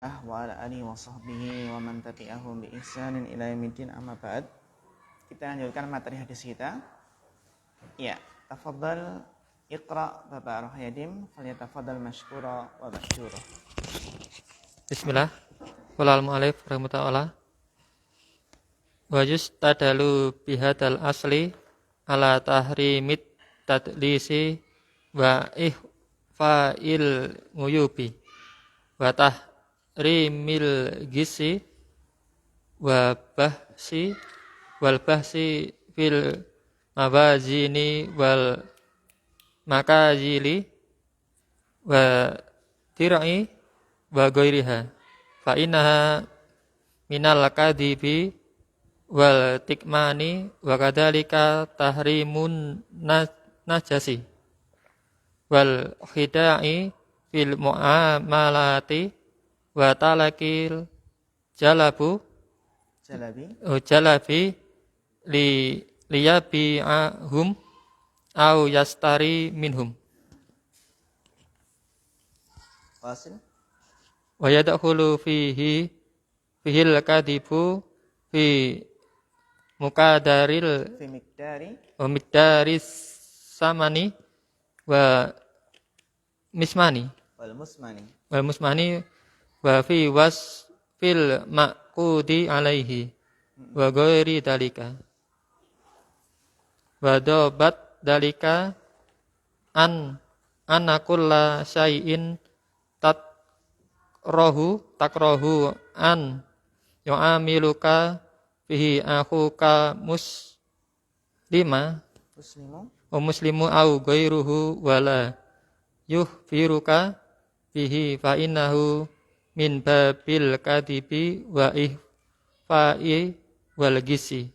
Wa ala alihi wa sahbihi wa man tabi'ahum bi ihsanin ila yaumiddin, amma ba'd. Kita lanjutkan materi hadis kita. Ya, tafadhal iqra Bapak Rohyadim, falyatafaddal mashkura wa mashkura. Bismillah. Wallahul mu'alif rahmatullah. Wa yustadalu bihadal asli ala tahrimit tadlisi wa ihfa'il nguyubi wa tahrimil gisi wa bahsi wal bahsi fil mawazini wal makazili wa tir'i wa ghairiha fa innaha minal kadhibi wal tikmani wa kadzalika tahrimun najasi wal khida'i fil muamalati wa talakil jalabi liyabi'ahum au yastari minhum. Wasil. Wa yadkhulu fihil kadibu fi muqadaril Fi miqdaris samani wa mismani wal musmani wa fi wasfil maqudi alaihi wa ghairi dalika wa dobat dalika anna kulla syai'in takrahu an yu'amiluka bihi akhuka muslimu au ghairuhu wala yuhfiruka bihi fa innahu min babil kadibi wa ihfa'i wal gisi.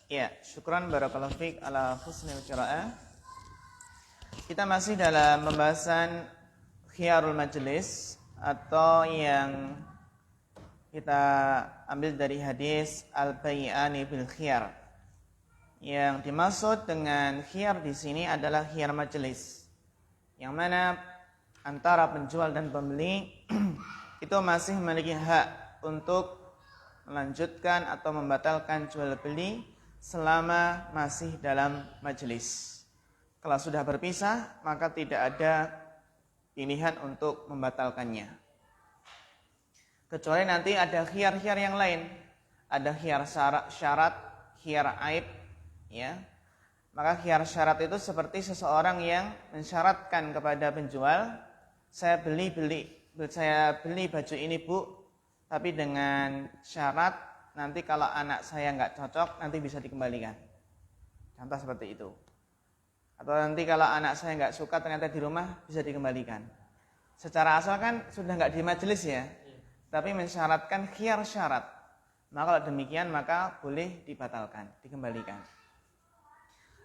Ya, syukran barakallahu fiik ala husnil qiraah. Kita masih dalam pembahasan khiyarul majlis atau yang kita ambil dari hadis al-bai'ani bil khiyar. Yang dimaksud dengan khiyar di sini adalah khiyar majlis, yang mana antara penjual dan pembeli itu masih memiliki hak untuk melanjutkan atau membatalkan jual beli selama masih dalam majlis. Kalau sudah berpisah, maka tidak ada pilihan untuk membatalkannya. Kecuali nanti ada khiyar-khiyar yang lain. Ada khiyar syarat, khiyar aib, ya. Maka khiyar syarat itu seperti seseorang yang mensyaratkan kepada penjual, saya beli baju ini Bu, tapi dengan syarat nanti kalau anak saya nggak cocok nanti bisa dikembalikan. Contoh seperti itu. Atau nanti kalau anak saya nggak suka ternyata di rumah bisa dikembalikan. Secara asal kan sudah nggak di majelis ya, tapi mensyaratkan khiyar syarat. Maka kalau demikian maka boleh dibatalkan, dikembalikan.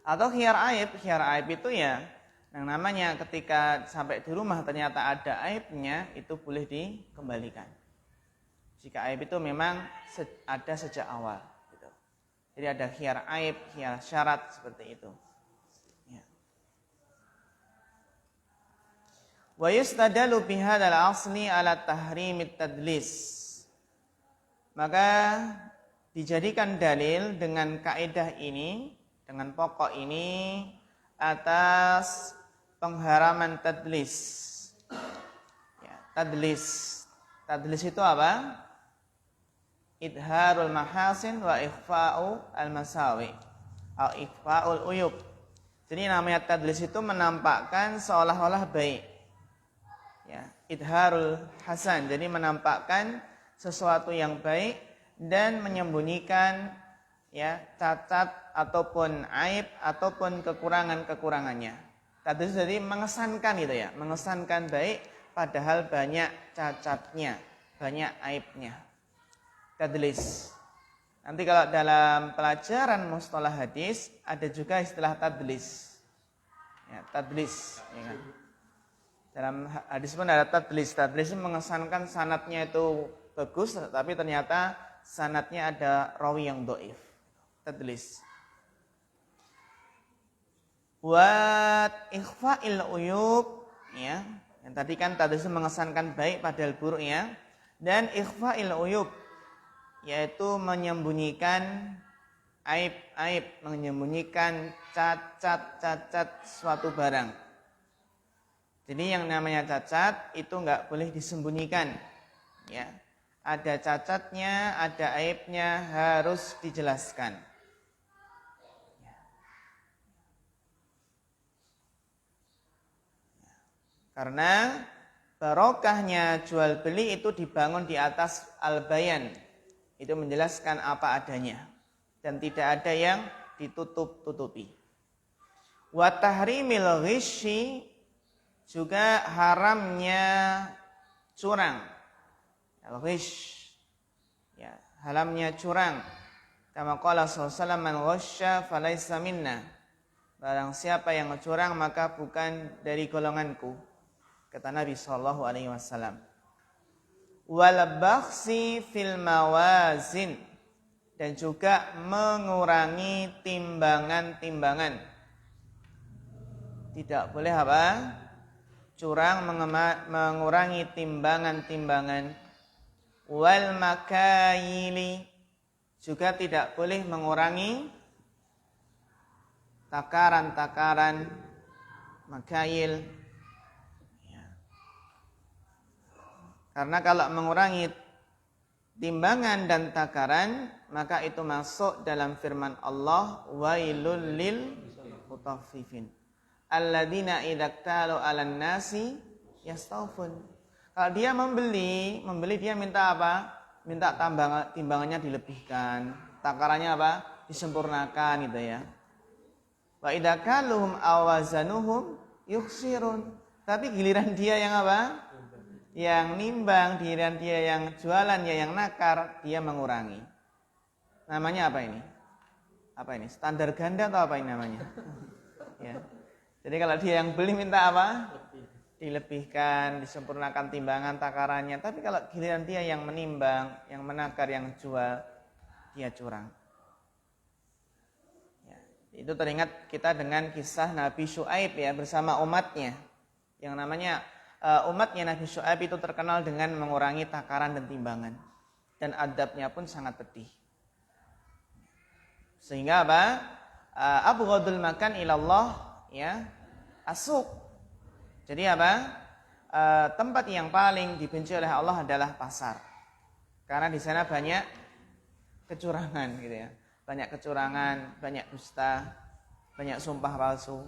Atau khiyar aib itu ya yang namanya ketika sampai di rumah ternyata ada aibnya, itu boleh dikembalikan. Jika aib itu memang ada sejak awal. Gitu. Jadi ada khiyar aib, khiyar syarat seperti itu. Ya. Wa yustadalu bihadzal asli ala tahrimit tadlis. Maka dijadikan dalil dengan kaidah ini, dengan pokok ini atas pengharaman tadlis. Ya, tadlis itu apa? Idharul mahasin wa ikhfa'u al-masawi atau ikhfa'ul uyub. Jadi namanya tadlis itu menampakkan seolah-olah baik. Ya, idharul hasan, jadi menampakkan sesuatu yang baik dan menyembunyikan ya cacat ataupun aib ataupun kekurangannya. Tadlis jadi mengesankan gitu ya, mengesankan baik padahal banyak cacatnya, banyak aibnya. Tadlis. Nanti kalau dalam pelajaran mustalah hadis ada juga istilah tadlis. Ya, tadlis, ya kan? Dalam hadis pun ada tadlis. Tadlis mengesankan sanadnya itu bagus, tapi ternyata sanadnya ada rawi yang dhaif. Tadlis. Buat ikhfa'il uyub, ya, yang tadi kan tadlis mengesankan baik padahal buruk ya. Dan ikhfa'il uyub, yaitu menyembunyikan aib-aib, menyembunyikan cacat-cacat suatu barang. Jadi yang namanya cacat itu enggak boleh disembunyikan. Ya. Ada cacatnya, ada aibnya, harus dijelaskan. Karena barokahnya jual beli itu dibangun di atas al-bayan. Itu menjelaskan apa adanya. Dan tidak ada yang ditutup-tutupi. Wa tahrimil ghishi, juga haramnya curang. Al-ghish, ya, haramnya curang. Kama qala sallallahu alaihi wasallam, man ghasya falaysa minna. Barang siapa yang curang maka bukan dari golonganku. Kata Nabi sallallahu alaihi wasallam. Wal bakhsi fil mawazin, dan juga mengurangi timbangan-timbangan. Tidak boleh apa? Curang, mengurangi timbangan-timbangan. Wal makayili, juga tidak boleh mengurangi takaran-takaran, makayil. Karena kalau mengurangi timbangan dan takaran, maka itu masuk dalam firman Allah, wailul lil mutaffifin alladzina idza iktalu 'alan nasi yastawfun. Kalau dia membeli dia minta apa? Minta timbangannya dilebihkan, takarannya apa? Disempurnakan gitu ya. Wa idza kaluhum awazanuhum yukhsirun. Tapi giliran dia yang apa? Yang nimbang, giliran dia yang jualan, ya yang nakar, dia mengurangi. Namanya apa ini? Apa ini? Standar ganda atau apa ini namanya? Ya. Jadi kalau dia yang beli minta apa? Dilebihkan, disempurnakan timbangan, takarannya. Tapi kalau giliran dia yang menimbang, yang menakar, yang jual, dia curang. Ya. Itu teringat kita dengan kisah Nabi Syuaib ya, bersama umatnya. Yang namanya umatnya Nabi Syuaib itu terkenal dengan mengurangi takaran dan timbangan, dan adabnya pun sangat pedih. Sehingga apa? Abghadul makan ilallah, ya, asuk. Jadi apa? Tempat yang paling dibenci oleh Allah adalah pasar. Karena di sana banyak kecurangan gitu ya. Banyak kecurangan, banyak dusta, banyak sumpah palsu.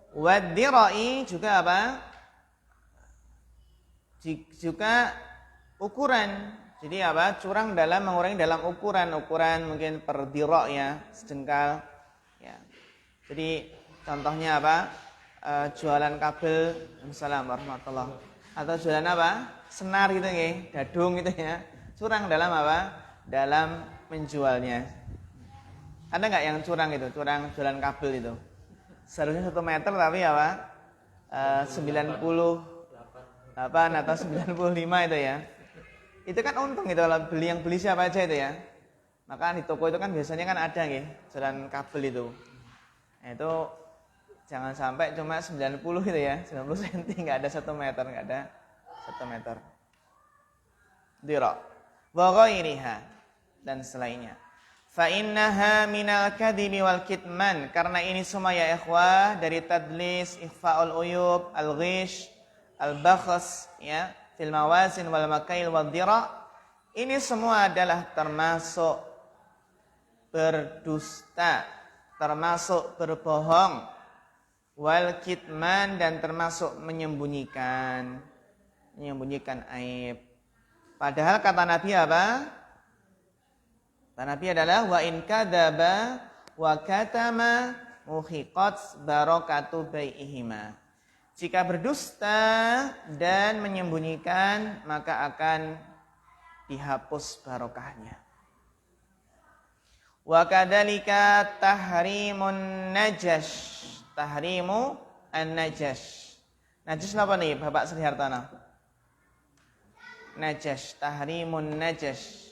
Wad-dirai, juga apa? Juga ukuran. Jadi apa? Curang dalam mengurangi dalam ukuran mungkin per dira ya, sejengkal ya. Jadi contohnya apa? Jualan kabel, Assalamualaikum warahmatullahi, atau jualan apa? Senar gitu nggih, dadung gitu ya. Curang dalam apa? Dalam menjualnya. Ada enggak yang curang itu? Curang jualan kabel itu. Seharusnya 1 meter tapi apa? 98 atau 95 itu ya. Itu kan untung gitu kalau yang beli siapa aja itu ya. Maka di toko itu kan biasanya kan ada nggih, jualan kabel itu. Nah, itu jangan sampai cuma 90 gitu ya, 90 cm, enggak ada 1 meter, enggak ada 1 meter. Dira wa ghairiha, dan selainnya. Fa innaha minal kadhibi wal kitman, karena ini semua ya ikhwah dari tadlis, ikhfaul uyub, al-ghish, al-bakhs ya, fil mawazin wal makail wal dira. Ini semua adalah termasuk berdusta, termasuk berbohong, wal kitman, dan termasuk menyembunyikan aib. Padahal kata Nabi apa? Kata Nabi adalah wa in kadzaba wa katama muhiqat barakatu bai'ihima. Jika berdusta dan menyembunyikan, maka akan dihapus barokahnya. Wa kadzalika tahrimun najash. Tahrimu an-najash. Najash apa nih Bapak Sri Hartono? Najash, tahrimun najash.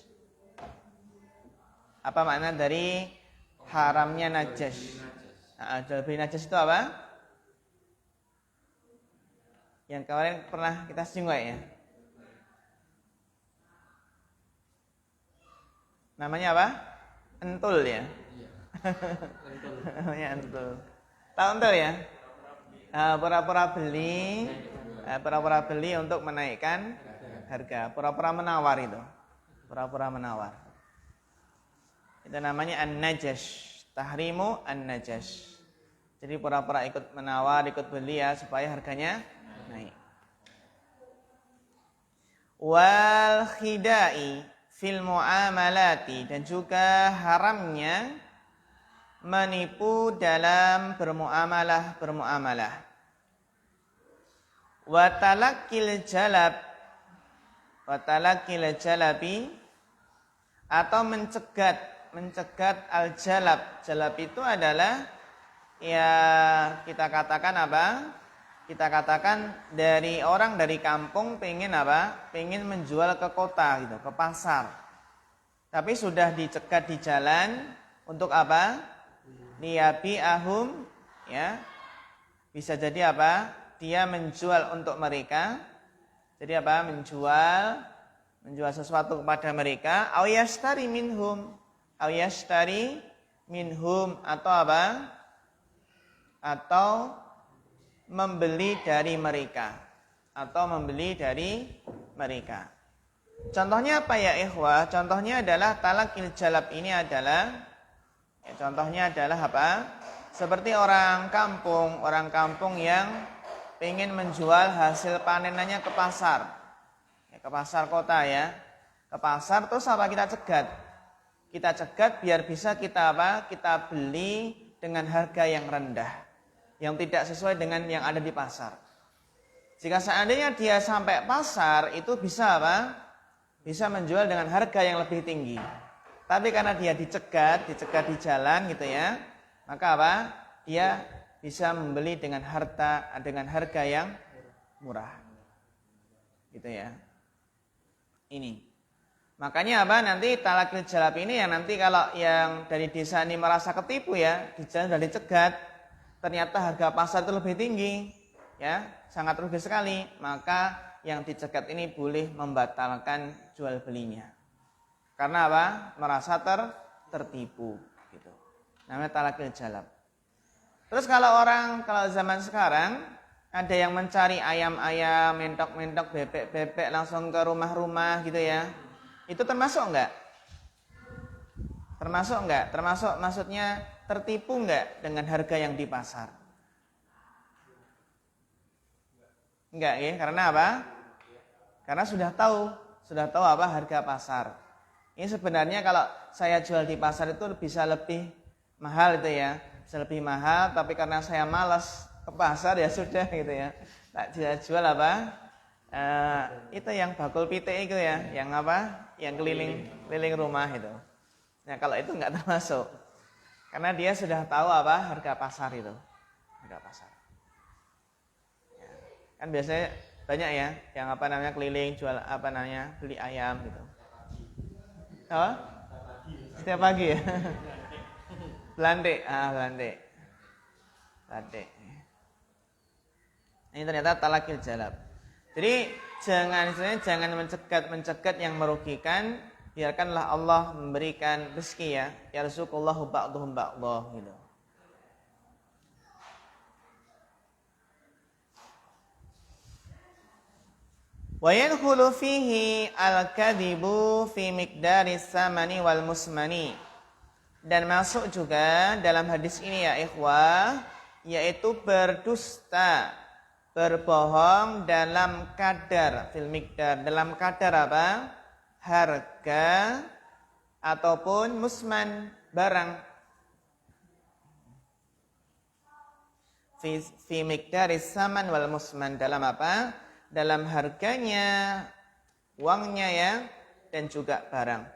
Apa makna dari haramnya najash? Jual beli najash itu apa? Yang kemarin pernah kita singgung ya. Namanya apa? Entul ya. Namanya entul. Tahu entul ya? Pura-pura beli untuk menaikkan harga. Pura-pura menawar itu. Pura-pura menawar. Itu namanya an-najash. Tahrimu an-najash. Jadi pura-pura ikut menawar, ikut beli ya supaya harganya naik. Wal khidai fil muamalati, dan juga haramnya menipu dalam bermuamalah. Wa talakil jalabi, atau mencegat al-jalab. Jalab itu adalah ya kita katakan apa? Kita katakan dari orang dari kampung pengen apa? Pengen menjual ke kota gitu, ke pasar. Tapi sudah dicegat di jalan untuk apa? Liyabi'ahum, ya. Bisa jadi apa? Dia menjual untuk mereka. Jadi apa? Menjual sesuatu kepada mereka. Aw yashtari minhum, atau apa? Atau membeli dari mereka. Contohnya apa ya ikhwah? Contohnya adalah talakil jalab ini adalah contohnya adalah apa? Seperti orang kampung yang pengen menjual hasil panenannya ke pasar. Ke pasar kota ya. Ke pasar terus apa? Kita cegat biar bisa kita apa? Kita beli dengan harga yang rendah, yang tidak sesuai dengan yang ada di pasar. Jika seandainya dia sampai pasar, itu bisa apa? Bisa menjual dengan harga yang lebih tinggi. Tapi karena dia dicegat di jalan gitu ya, maka apa? Dia bisa membeli dengan harga yang murah. Gitu ya. Ini. Makanya apa? Nanti talakil jalab ini yang nanti kalau yang dari desa ini merasa ketipu ya, di jalan sudah dicegat, ternyata harga pasar itu lebih tinggi, ya, sangat rugi sekali, maka yang dicegat ini boleh membatalkan jual belinya. Karena apa? Merasa tertipu, gitu. Namanya talakil jalab. Terus kalau zaman sekarang ada yang mencari ayam-ayam, mentok-mentok, bebek-bebek langsung ke rumah-rumah gitu ya. Itu termasuk enggak? Termasuk maksudnya tertipu enggak dengan harga yang di pasar? Enggak ya, karena apa? Karena sudah tahu apa harga pasar. Ini sebenarnya kalau saya jual di pasar itu bisa lebih mahal itu ya. Bisa lebih mahal, tapi karena saya malas ke pasar ya sudah gitu ya. Tak jual apa? Itu yang bakul pite itu ya, yang apa? Yang keliling rumah itu. Nah, kalau itu enggak termasuk. Karena dia sudah tahu apa harga pasar itu. Harga pasar. Ya. Kan biasanya banyak ya yang apa namanya keliling jual apa namanya beli ayam gitu. Apa? Setiap pagi ya. Belande. Ini ternyata talakil jalab. Jadi jangan mencegat yang merugikan, biarkanlah Allah memberikan rezeki ya. Yarzuqullahu ba'dhum ba'dhah gitu. Wa yadkhulu fihi al-kadhibu fi miqdaris samani wal musmani. Dan masuk juga dalam hadis ini ya ikhwah, yaitu berdusta, berbohong dalam kadar, fil miqdar, dalam kadar apa? Harga ataupun musman, barang. Fi miqdaris saman wal musman, dalam apa? Dalam harganya, uangnya ya, dan juga barang.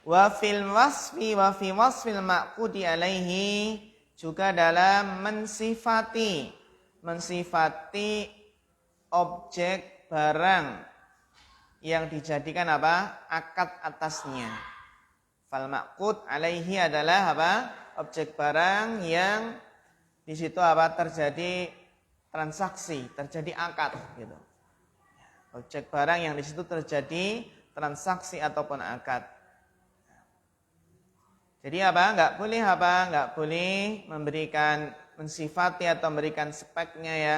Wa fi wasfil ma'qudi alaihi, juga dalam mensifati objek barang yang dijadikan apa? Akad atasnya. Fal maqud alaihi adalah apa? Objek barang yang di situ apa? Terjadi transaksi, terjadi akad gitu. Objek barang yang di situ terjadi transaksi ataupun akad. Jadi apa? Enggak boleh memberikan, mensifati atau memberikan speknya ya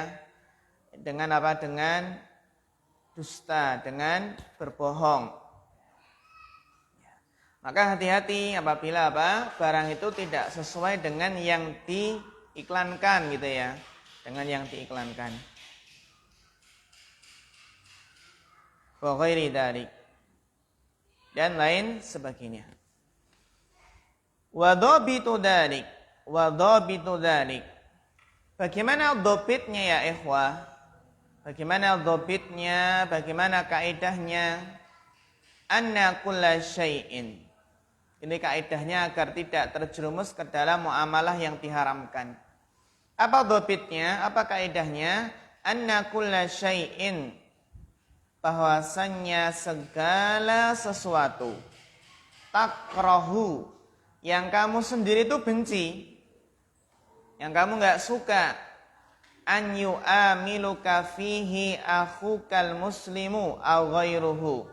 dengan apa? Dengan dusta, dengan berbohong. Maka hati-hati apabila apa? Barang itu tidak sesuai dengan yang diiklankan gitu ya. Dengan yang diiklankan. Wa ghairi dzalik. Dan lain sebagainya. Wa dhabitu dzalik. Wa dhabitu dzalik. Bagaimana dhabitnya ya ikhwah? Bagaimana dhabitnya? Bagaimana kaidahnya? Anna kulla syai'in. Ini kaidahnya agar tidak terjerumus ke dalam muamalah yang diharamkan. Apa dhabitnya? Apa kaidahnya? Anna kulla syai'in. Bahwasannya segala sesuatu takrahu yang kamu sendiri itu benci, yang kamu enggak suka, an yu'amiluka fihi akhukal muslimu aw ghairuhu.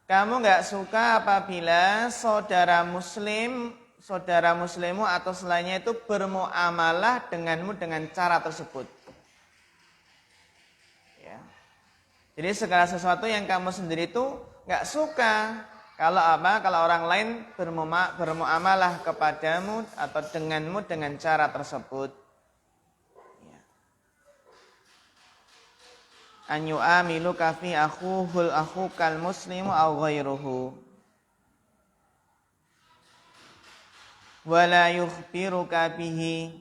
Kamu enggak suka apabila saudara muslimu atau selainnya itu bermuamalah denganmu dengan cara tersebut. Ya. Jadi segala sesuatu yang kamu sendiri itu enggak suka kalau apa? Kalau orang lain bermuamalah kepadamu atau denganmu dengan cara tersebut. Ya. An yu'amiluka fi akhukal muslimu aw ghairuhu wa la yukhbiruka bihi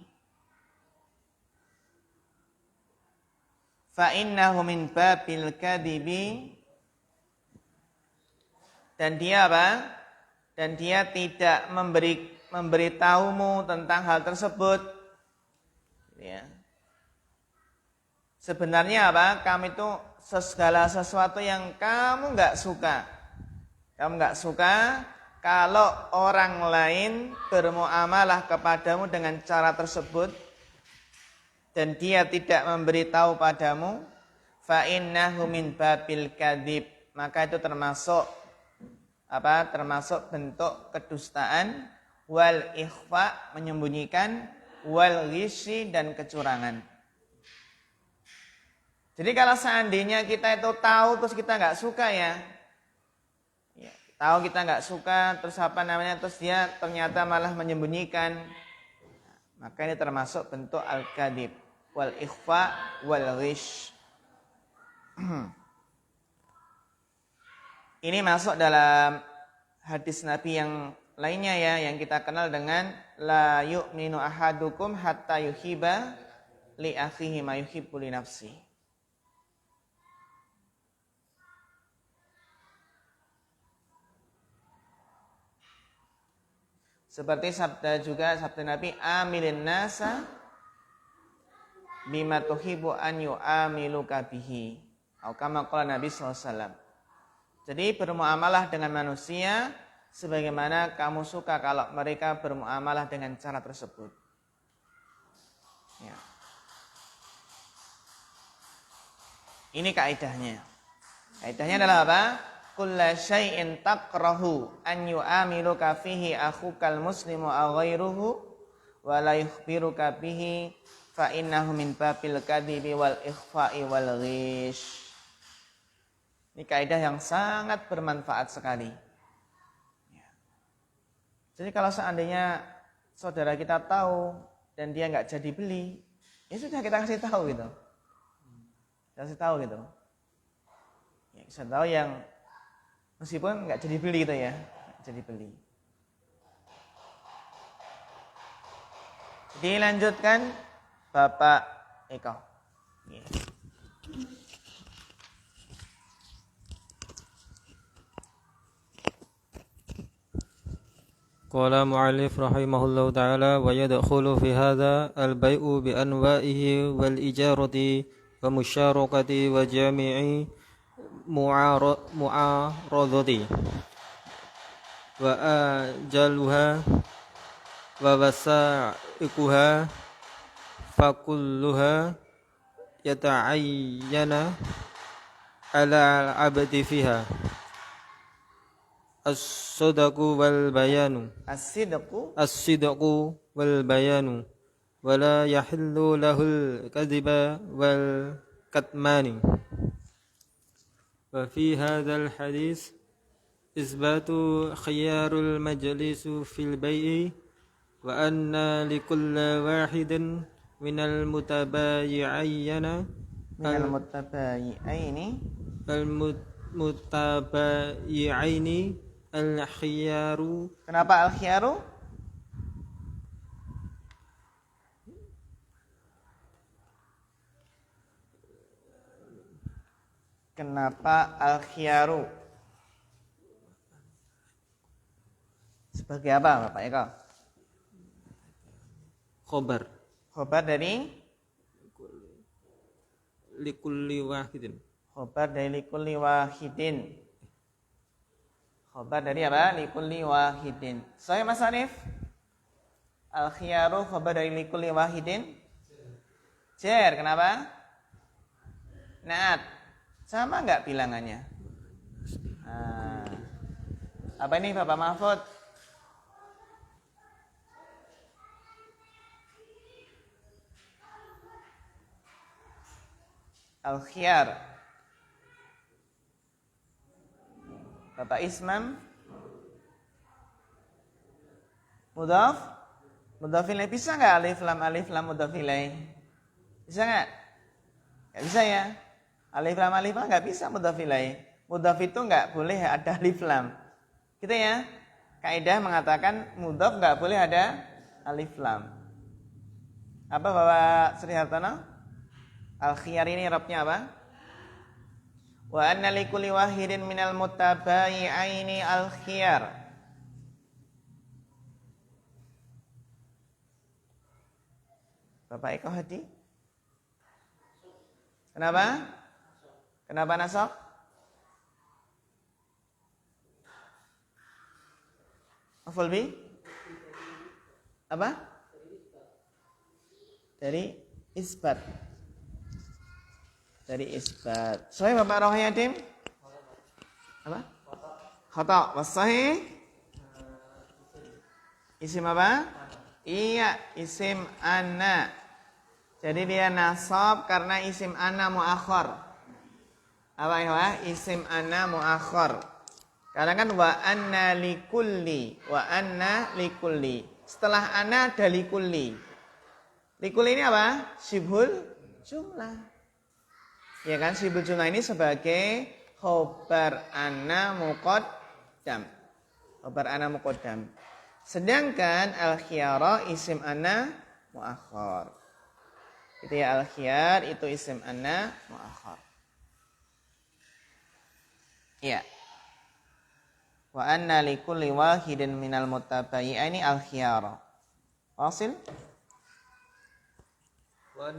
fa innahu min babil kadhibi. Dan dia apa? Dan dia tidak memberitahumu tentang hal tersebut. Ya. Sebenarnya apa? Kamu itu segala sesuatu yang kamu enggak suka. Kamu enggak suka kalau orang lain bermuamalah kepadamu dengan cara tersebut dan dia tidak memberitahu padamu, fa innahu min babil kadzib. Maka itu termasuk apa? Termasuk bentuk kedustaan, wal ikhfa, menyembunyikan, wal ghisyi, dan kecurangan. Jadi kalau seandainya kita itu tahu terus kita nggak suka ya, tahu kita nggak suka terus terus dia ternyata malah menyembunyikan, maka ini termasuk bentuk al-kadhib, wal ikhfa, wal ghish. Ini masuk dalam hadis Nabi yang lainnya ya, yang kita kenal dengan la yu'minu ahadukum hatta yuhibba li akhihi ma yuhibbu li nafsi. Seperti sabda Nabi, amilin nasa bima tuhibbu an yu'amiluka bihi. Atau kama qala Nabi SAW. Jadi bermuamalah dengan manusia sebagaimana kamu suka kalau mereka bermuamalah dengan cara tersebut. Ya. Ini kaidahnya. Kaidahnya adalah apa? Kulla syai'in takrahu an yu'amiluka fihi akhukal muslimu aw ghairuhu wa la yukhbiruka bihi fa innahu min babil kadhibi wal ikhfa'i wal ghish. Ini kaidah yang sangat bermanfaat sekali. Ya. Jadi kalau seandainya saudara kita tahu dan dia nggak jadi beli, ya sudah kita kasih tahu gitu. Kasih tahu gitu. Ya, kasih tahu yang meskipun nggak jadi beli gitu ya, jadi beli. Dilanjutkan Bapak Eko. Yeah. Qala mu'allif rahimahullahu ta'ala wa yadkhulu fi hadha al-bay'u bi anwa'ihi wal ijarati wa musyarakati wa jami'i mu'aradati. وآجالها ووسائقها فكلها يتعين على العبد فيها الصدق والبيان الصدق والبيان ولا يحل له الكذب والكتمان. وفي هذا الحديث إثبات خيار المجلس في البيع وأن لكل واحد من المتبايعين الخيار. Kenapa al-khiyaru? Kenapa al-khiyaru? Sebagai apa Bapak Eko? Khobar Khobar dari likulli wahidin. Khobar dari likulli wahidin. Khobar dari apa? Likulli wahidin. Sahih Mas Hanif? Al-khiyaru khobar dari likulli wahidin. Jer, kenapa? Naat. Sama enggak bilangannya? Nah. Apa ini Bapak Mahfud? Al-khiyar. Bapak Ismam. Mudhaf. Mudhaf ilaih bisa enggak alif lam mudhaf ilaih? Bisa enggak? Enggak bisa ya. Alif lam enggak bisa mudhaf ilaih. Mudhaf itu enggak boleh ada alif lam. Gitu ya. Kaidah mengatakan mudhaf enggak boleh ada alif lam. Apa Bapak Sri Hartono? Al-khiyar ini Arabnya apa? Wa anna likulli wahidin minal mutabayi'aini al-khiyar. Bapak Eko Hadi? Kenapa? Kenapa nasab? Maf'ul bi? Apa? Dari isbat. Dari isbat. Sahih Bapak Rohayadim? Apa? Khata. Wasahih? Isim apa? Iya, isim ana. Jadi dia nasab karena isim ana muakhar. Apa ya? Isim ana muakhar. Karena kan wa anna likulli, wa anna likulli. Setelah ana ada likulli. Likulli ini apa? Syibhul jumlah. Ya kan, syibhul jumlah ini sebagai khobar ana muqaddam. Khobar ana muqaddam. Sedangkan al-khiyara isim ana muakhar. Itu ya, al-khiyar itu isim ana muakhar. Ya. Wa anna likulli wahidin minal mutabayi'aini al-khiyara. Wasil? Wa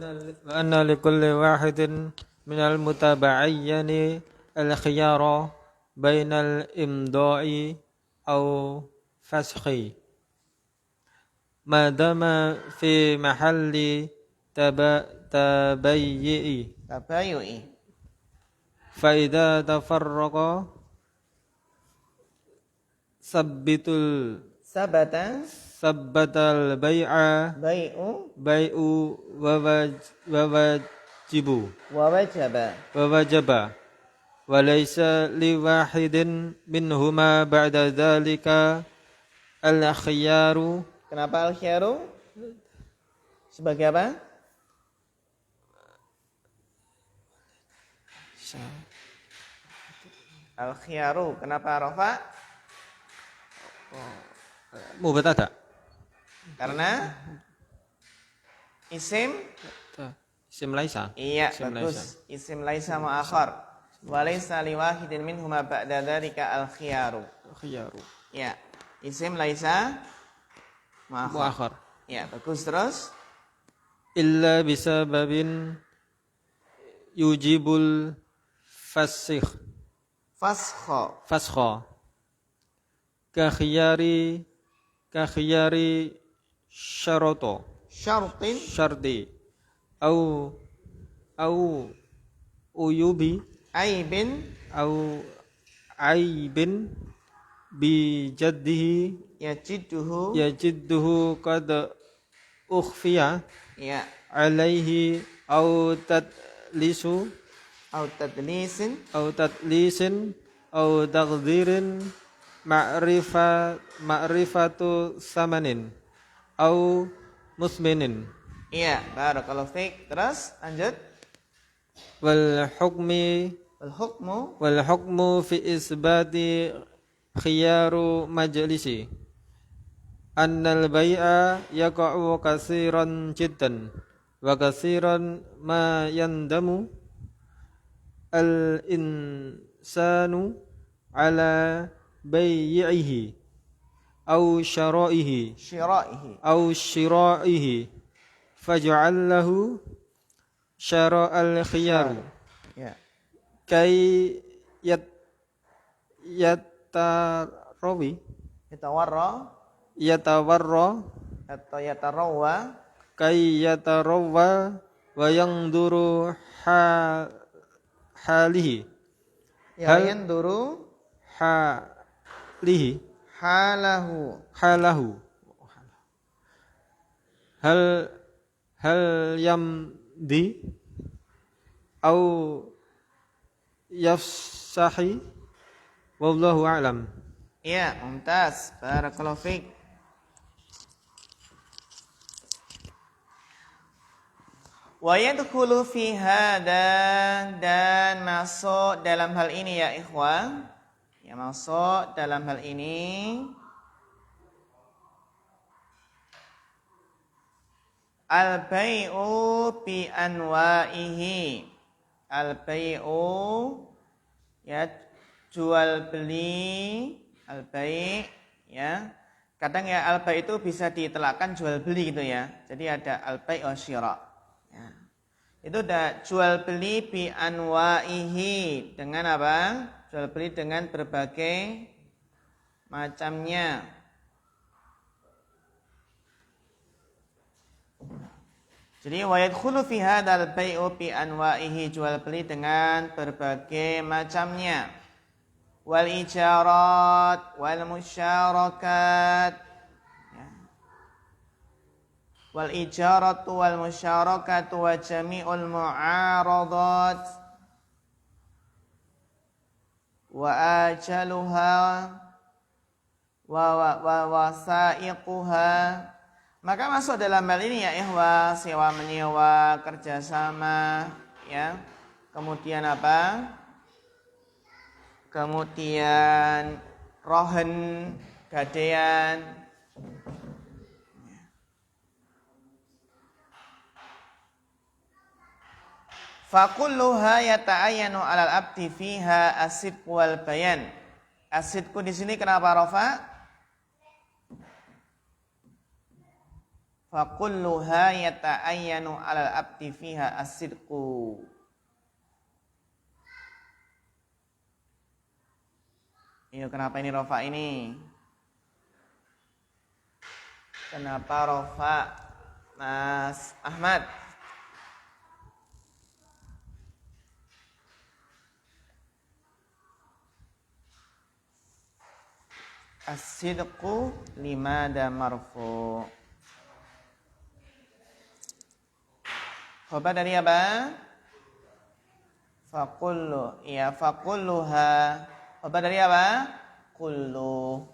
anna likulli wahidin minal mutabayi'aini al-khiyara bainal imda'i au faskhi. Madama fi mahalli tabayyi'i. Fa idza tafarraqa sabbatal bai'a bai'u wa wajaba wa laysa li wahidin minhuma ba'da dzalika al-khiyaru. Kenapa al-khiyaru? Sebagai apa? Al-khiyaru. Kenapa rafa? Mubtada. Karena isim laisa. Iya, bagus. Isim laisa muakhar. Wa laysa li wahidin minhuma ba'da dzalika al-khiyaru. Ya, isim laisa muakhar. Ya, bagus. Terus illa bisababin yujibul faskha Kakhiyari syaroto syartin syarti au uyubi aibin au aibin bi jaddihi yajidduhu qad ukhfiya ya alaihi au tadlisu au tadlisin au taqdirin ma'rifatu samanin au musminin iya, barakallahu fiik. Terus lanjut. wal hukmi Wal fi isbati khiyaru majlisi annal bai'a yaqa'u katsiran jiddan wa katsiran ma yandamu al insanu ala bai'ihi au syara'ihi faj'al lahu syara'al khiyaru ya. kay yatarawi yatawarra atau yatarawwa kay yatarawwa wa yanduru halihi ya yanduru halihi halahu hal yamdi au yafsahi wallahu a'lam. ya, mumtaz, barakallahu fiik. Wa yadkhulu fi hada, dan masuk dalam hal ini ya ikhwan, ya masuk dalam hal ini al-bai'u bi anwa'ihi. Al-bai'u ya jual beli, al-bai' ya. Kadang ya al-bai' itu bisa ditelakkan jual beli gitu ya. Jadi ada al-bai' wa syira'. Ya. Itu udah jual beli bi anwa'ihi, dengan apa? Jual beli dengan berbagai macamnya. Jadi wa yadkhulu fi hadzal bai'u bi anwa'ihi, jual beli dengan berbagai macamnya. Wal ijarat wal musyarakat. Ya. Wal ijaratu wal musyarakatu wa jami'ul mu'aradat wa ajaluha wa wasaiquha. Maka masuk dalam hal ini ya ikhwah, sewa menyewa, kerjasama, ya. Kemudian apa? Kemudian rohen, gadean. Fakulluha yata'ayyanu 'alal abdi fiha as-sidqu wal bayan. As-sidqu di sini kenapa rafa? Fakulluha yata'ayyanu 'alal abdi fiha as-sidqu. Iya, kenapa ini rafa ini? Kenapa rafa, Mas Ahmad? As-sidqu limada marfu. Khobar dari apa? Fakullu. Ya, fakulluha. Khobar dari apa? Kullu.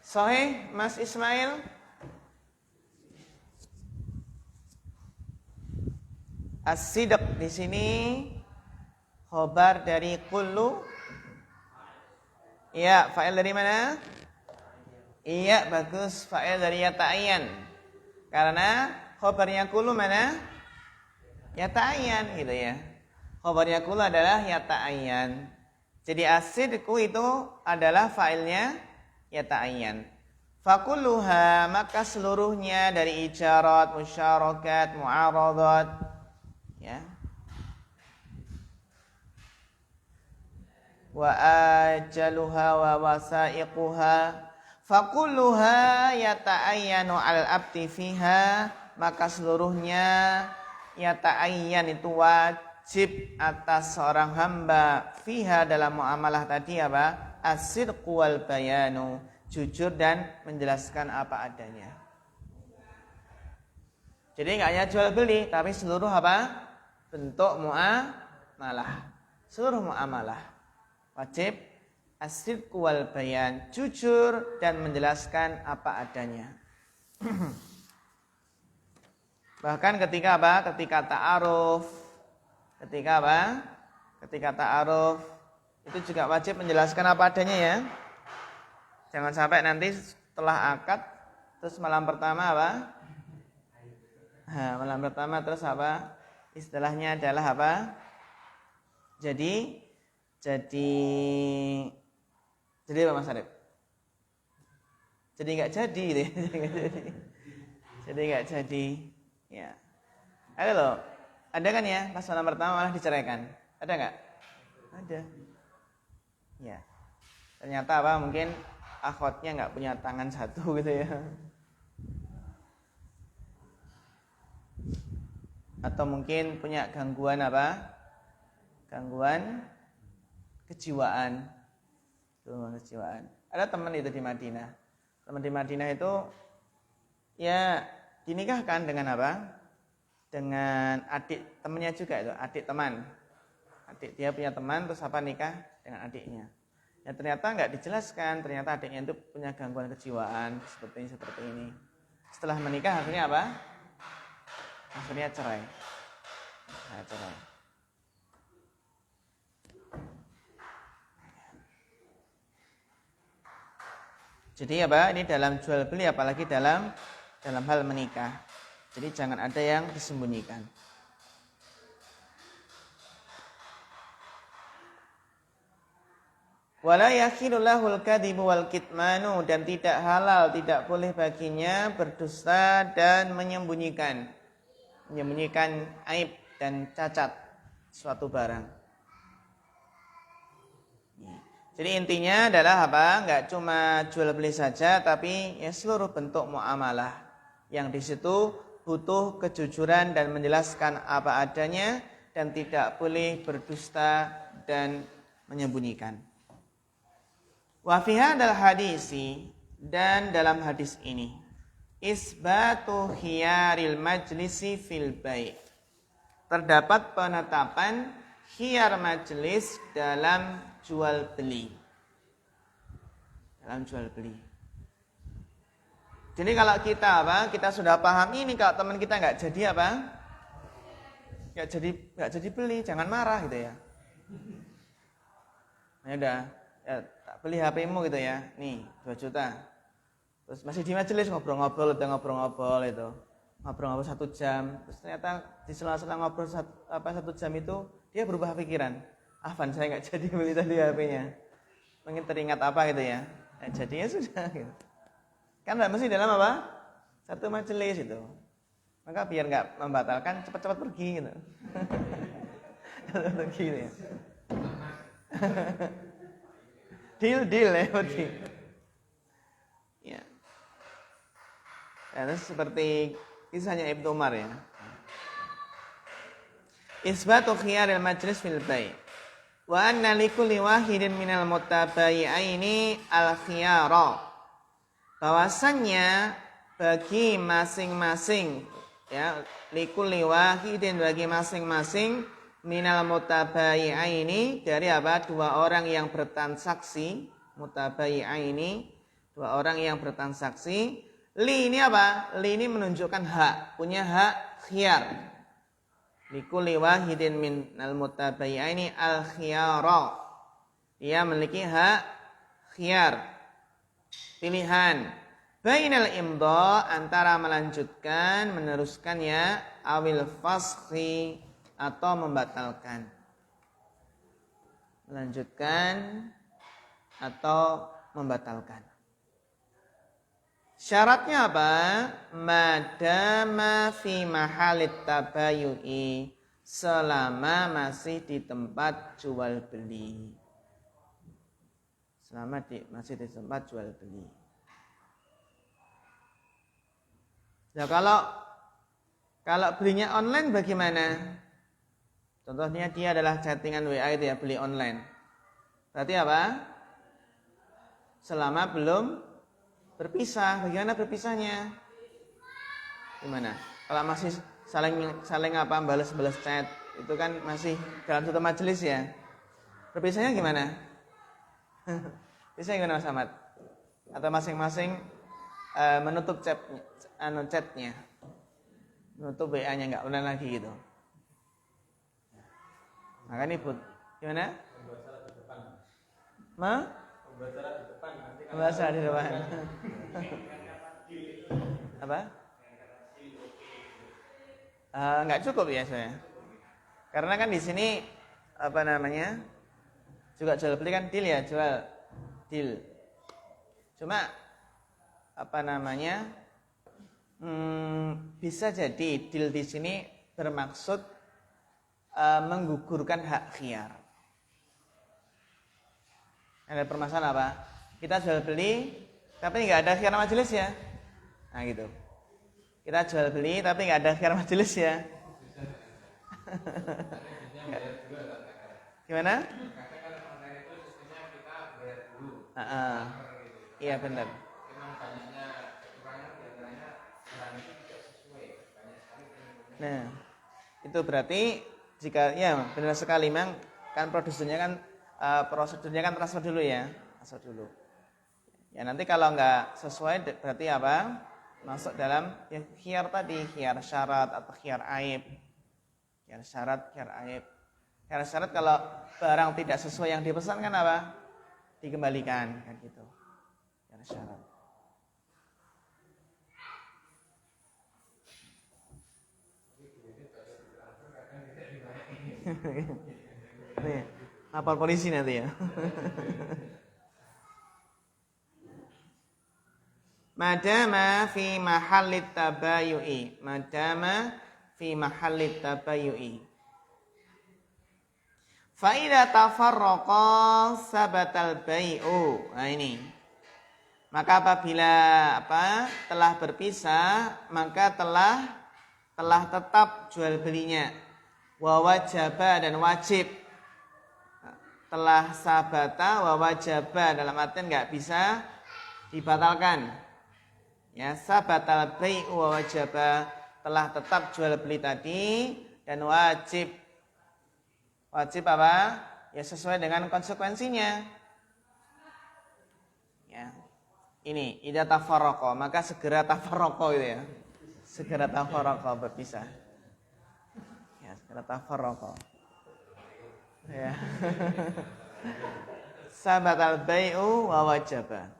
Sahih, Mas Ismail? As-sidq di sini khobar dari kullu. Iya, fa'il dari mana? Iya, bagus. Fa'il dari yata'ayyan. Karena khobarnya kullu mana? Yata'ayyan gitu ya. Khobarnya kullu adalah yata'ayyan. Jadi as-sidqu itu adalah fa'ilnya yata'ayyan. Fakulluha, maka seluruhnya dari ijarat, musyarakat, mu'aradat, ya. Wa ajaluha wa wasaiquha, Fakulluha yata'ayyanu al-abdi fiha, maka seluruhnya yata'ayyan itu wajib atas seorang hamba fiha dalam muamalah tadi apa? As-sidqu wal bayanu, jujur dan menjelaskan apa adanya. Jadi enggak hanya jual beli, tapi seluruh apa? Bentuk muamalah. Seluruh muamalah wajib as-sidqu wal bayan, jujur dan menjelaskan apa adanya. Bahkan ketika apa? Ketika ta'aruf. Ketika apa? Ketika ta'aruf itu juga wajib menjelaskan apa adanya ya. Jangan sampai nanti setelah akad terus malam pertama apa? Malam pertama terus apa? Istilahnya adalah apa? Jadi apa Mas Arif? Jadi enggak jadi deh. Jadi enggak jadi. Ya. Ada loh. Ada kan ya? Pas malam pertama malah diceraikan. Ada enggak? Ada. Ya. Ternyata apa? Mungkin akhwatnya enggak punya tangan satu gitu ya. Atau mungkin punya gangguan apa? Gangguan kejiwaan. Gangguan kejiwaan. Ada teman itu di Madinah. Teman di Madinah itu ya dinikahkan dengan apa? Dengan adik temannya juga itu, adik teman. Adik dia punya teman terus apa nikah dengan adiknya. Ya ternyata enggak dijelaskan, ternyata adiknya itu punya gangguan kejiwaan seperti ini. Setelah menikah akhirnya apa? Akhirnya cerai. Nah, cerai. Jadi apa? Ini dalam jual beli apalagi dalam hal menikah. Jadi jangan ada yang disembunyikan. Wala yahilu lahul kadhibu wal kitmanu, dan tidak halal, tidak boleh baginya berdusta dan menyembunyikan aib dan cacat suatu barang. Jadi intinya adalah apa? Enggak cuma jual beli saja, tapi ya seluruh bentuk muamalah yang di situ butuh kejujuran dan menjelaskan apa adanya dan tidak boleh berdusta dan menyembunyikan. Wa fi hadzal hadisi, dan dalam hadis ini isbatu khiyaril majlisi fil bai', terdapat penetapan khiyar majlis dalam jual beli. Dalam jual beli. Jadi kalau kita apa? Kita sudah paham ini, kalau teman kita enggak jadi apa? Enggak jadi beli, jangan marah gitu ya. Ya udah, ya, tak beli HP-mu gitu ya. Nih, 2 juta. Terus masih di majelis ngobrol-ngobrol itu. Ngobrol-ngobrol 1 jam. Terus ternyata di sela-sela ngobrol 1 jam itu dia berubah pikiran. Afan, saya enggak jadi beli tadi HP-nya. Mungkin teringat apa gitu ya. Nah, jadinya sudah gitu. Kan enggak mesti dalam apa? Satu majelis itu. Maka biar enggak membatalkan, cepat-cepat pergi gitu. Pergi gitu ya. Deal ya pergi. Ya. Itu seperti kisahnya Ibnu Umar ya. Isbatu khiyaril majlis fil bai'. Wa anna likulli wahidin minal mutabayi'aini al-khiyara. Bahwasannya bagi masing-masing ya, likulli wahidin, bagi masing-masing minal mutabayi'aini, dari apa? 2 orang yang bertransaksi. Mutabayi'aini, 2 orang yang bertransaksi. Li ini apa? Li ini menunjukkan hak, punya hak khiyar. Likulli wahidin minal mutabayi'aini al-khiyara. Dia memiliki hak khiyar, pilihan. Bainal imdha, antara melanjutkan, meneruskan ya, awil fasfi, atau membatalkan. Melanjutkan atau membatalkan. Syaratnya apa? Madama fi mahalit tabayu'i, selama masih di tempat jual beli. Selama masih di tempat jual beli. Nah, kalau belinya online bagaimana? Contohnya dia adalah chattingan WA itu ya, beli online. Berarti apa? Selama belum berpisah. Bagaimana berpisahnya? Gimana? Kalau masih saling apa balas-balas chat, itu kan masih dalam satu majelis ya. Berpisahnya gimana? Bisa gimana Mas Ahmad? Atau masing-masing menutup chatnya, menutup WA-nya, nggak online lagi gitu. Maka ini gimana? Membaca di depan. Apa? Nggak cukup ya saya. Karena kan di sini apa namanya? Juga jual beli kan deal ya, jual deal. Cuma apa namanya? Bisa jadi deal di sini bermaksud menggugurkan hak khiyar. Ada permasalahan apa? Kita jual beli tapi nggak ada khiyar majelis ya. Nah gitu. Kita jual beli tapi nggak ada khiyar majelis ya. Gimana? Iya benar. Nah, itu berarti jika ya benar sekali memang kan prosedurnya kan transfer dulu ya, transfer dulu. Ya nanti kalau nggak sesuai berarti apa? Masuk dalam ya, khiyar tadi, khiyar syarat atau khiyar aib. Khiyar syarat, khiyar aib. Khiyar syarat kalau barang tidak sesuai yang dipesan kan apa? Dikembalikan kan gitu. Khiyar syarat. Nih, lapor polisi nanti ya. Madama fi mahallit tabayu'i. Madama fi mahallit tabayu'i. Fa idza tafarraqa sabatal bai'u. Nah ini. Maka apabila telah berpisah, maka telah tetap jual belinya. Wa wajaba dan wajib. Telah sabata wa wajaba dalam artian enggak bisa dibatalkan. Ya, sabatal bai'u wa wajaba telah tetap jual beli tadi dan wajib. Wajib apa? Ya sesuai dengan konsekuensinya. Ya. Ini idza tafarraqa, maka segera tafarraqa itu ya. Segera tafarraqa berpisah. Ya, segera tafarraqa. Ya. Sabatal bai'u wa wajaba.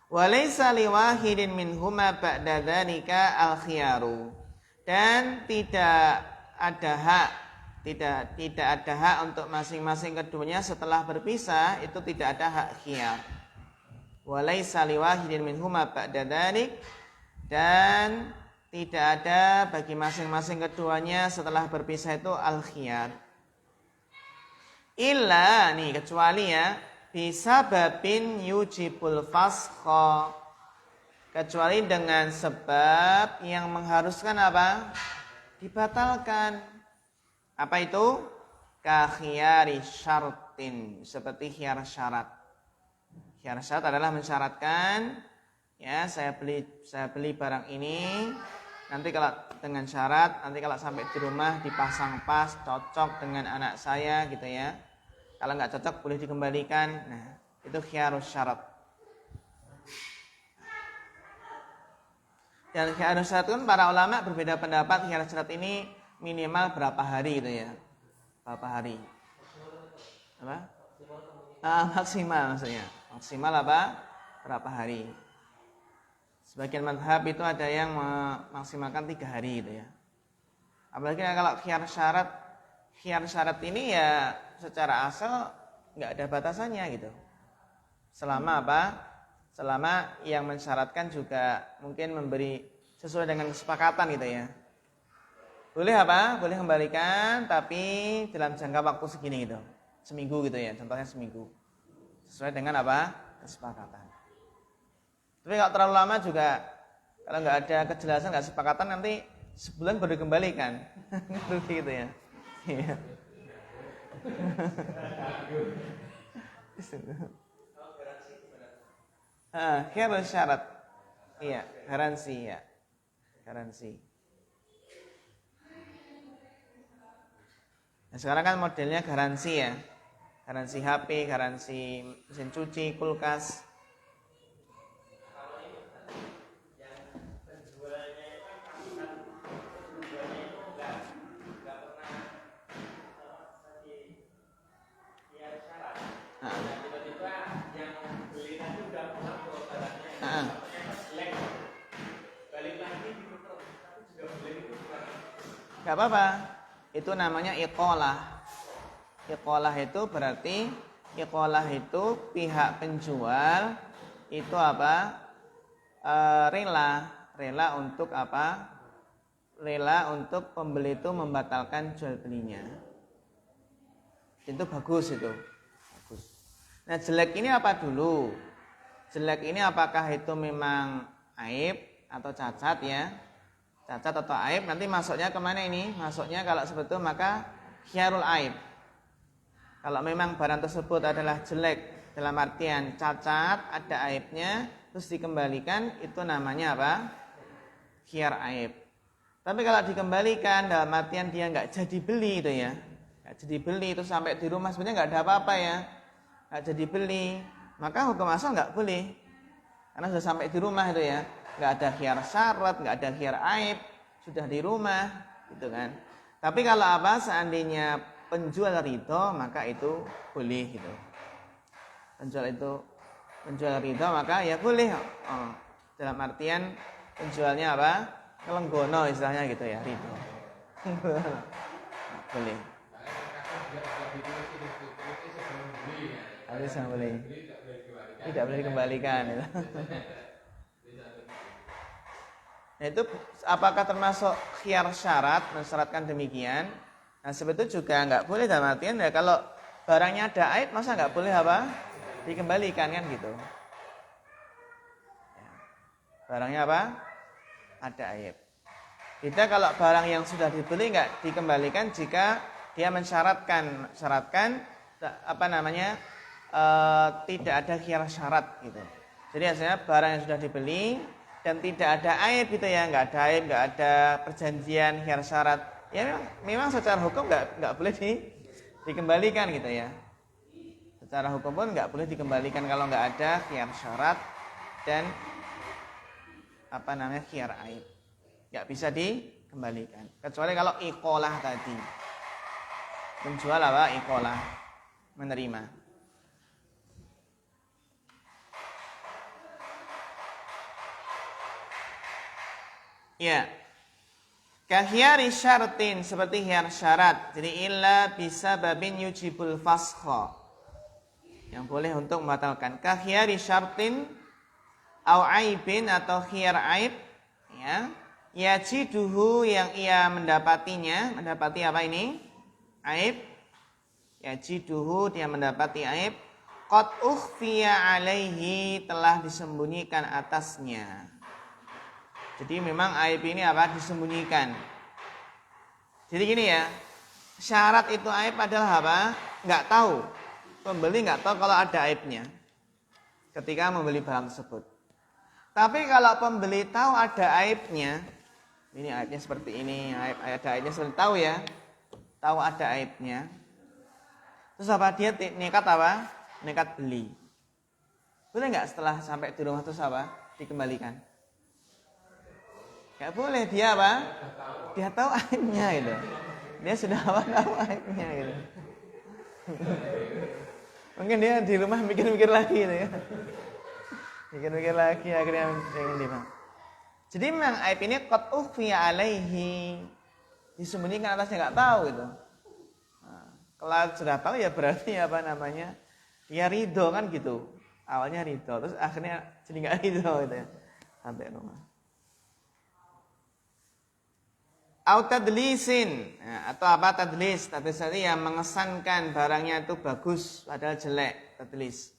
Walaysa liwahidin minhuma ba'da dzalika al-khiyaru. Dan tidak ada hak untuk masing-masing keduanya setelah berpisah, itu tidak ada hak khiyar. Walaysa liwahidin minhuma ba'da dzalik, dan tidak ada bagi masing-masing keduanya setelah berpisah itu al-khiyar. Illa nih kecuali ya bisababin yujibul fasqa, kecuali dengan sebab yang mengharuskan apa? Dibatalkan. Apa itu? Ka khiyari syartin, seperti khiyar syarat. Khiyar syarat adalah mensyaratkan ya saya beli barang ini, nanti kalau dengan syarat nanti kalau sampai di rumah dipasang pas cocok dengan anak saya gitu ya. Kalau nggak cocok boleh dikembalikan. Nah, itu khiyarus syarat. Dan khiyarus syarat kan para ulama berbeda pendapat khiyarus syarat ini minimal berapa hari itu ya. Berapa hari? Apa? Maksimal maksudnya. Maksimal apa? Berapa hari? Sebagian mazhab itu ada yang memaksimalkan 3 hari gitu ya. Apalagi kalau khiyar syarat ini ya secara asal nggak ada batasannya gitu. Selama apa? Selama yang mensyaratkan juga mungkin memberi sesuai dengan kesepakatan gitu ya. Boleh apa? Boleh kembalikan tapi dalam jangka waktu segini gitu. Seminggu gitu ya, contohnya seminggu. Sesuai dengan apa? Kesepakatan. Tapi kalau terlalu lama juga, kalau nggak ada kejelasan, nggak sepakatan, nanti sebulan baru dikembalikan. Rugi gitu ya. Iya. Khiyarul syarat. Iya, garansi ya. Garansi. Nah, sekarang kan modelnya garansi ya. Garansi HP, garansi mesin cuci, kulkas. Gak apa-apa. Itu namanya iqalah. Iqalah itu berarti pihak penjual itu apa? Rela untuk apa? Rela untuk pembeli itu membatalkan jual belinya. Itu bagus itu. Bagus. Nah, jelek ini apa dulu? Jelek ini apakah itu memang aib atau cacat ya? Cacat atau aib, nanti masuknya kemana ini? Masuknya kalau seperti itu maka khiyarul aib. Kalau memang barang tersebut adalah jelek dalam artian cacat, ada aibnya, terus dikembalikan, itu namanya apa? Khiyar aib. Tapi kalau dikembalikan dalam artian dia nggak jadi beli itu ya, nggak jadi beli itu sampai di rumah sebenarnya nggak ada apa-apa ya, nggak jadi beli, maka hukum asal nggak boleh, karena sudah sampai di rumah itu ya, nggak ada khiyar syarat, nggak ada khiyar aib, sudah di rumah, gitu kan. Tapi kalau apa? Seandainya penjual ridho, maka itu boleh gitu. Penjual ridho maka ya boleh. Dalam artian penjualnya apa? Kelenggono istilahnya gitu ya, ridho. Boleh. Harus boleh. Tidak boleh dikembalikan. Gitu. Nah itu apakah termasuk khiyar syarat, mensyaratkan demikian? Nah sebetulnya juga nggak boleh dalam artian ya kalau barangnya ada aib masa nggak boleh apa? Dikembalikan kan gitu. Barangnya apa? Ada aib. Kita kalau barang yang sudah dibeli nggak dikembalikan jika dia mensyaratkan apa namanya tidak ada khiyar syarat gitu. Jadi asalnya barang yang sudah dibeli dan tidak ada aib gitu ya, nggak ada aib, nggak ada perjanjian khiyar syarat, ya memang secara hukum nggak boleh dikembalikan gitu ya. Secara hukum pun nggak boleh dikembalikan kalau nggak ada khiyar syarat dan apa namanya khiyar aib, nggak bisa dikembalikan. Kecuali kalau iqalah tadi, penjual apa iqalah menerima. Ya, kahyari syaratin seperti khiyar syarat. Jadi illa bisa babin yujibul fasha, yang boleh untuk membatalkan. Kahyari syaratin au aibin atau khiyar aib, ya, yajiduhu yang ia mendapati apa ini? Aib. Yajiduhu dia mendapati aib. Qad ukhfiya alaihi telah disembunyikan atasnya. Jadi memang aib ini apa? Disembunyikan. Jadi gini ya, syarat itu aib adalah apa? Nggak tahu. Pembeli nggak tahu kalau ada aibnya ketika membeli barang tersebut. Tapi kalau pembeli tahu ada aibnya, ini aibnya seperti ini, ada aibnya seperti tahu ya, tahu ada aibnya. Terus apa? Dia nekat apa? Nekat beli. Boleh nggak setelah sampai di rumah terus apa? Dikembalikan? Gak boleh, dia apa? Dia tahu aibnya gitu. Dia sudah tahu aibnya gitu. Mungkin dia di rumah mikir-mikir lagi gitu ya. Mikir-mikir lagi akhirnya pengen lima. Jadi memang aib ini qad ukhfiya alaihi, disembunyikan atasnya nggak tahu gitu. Nah, kalau sudah tahu ya berarti apa namanya? Dia ridho kan gitu. Awalnya ridho, terus akhirnya jadi nggak ridho gitu ya. Sampai rumah. Au tadlisin, atau apa tadlis? Tadlis tadi yang mengesankan barangnya itu bagus padahal jelek, tadlis.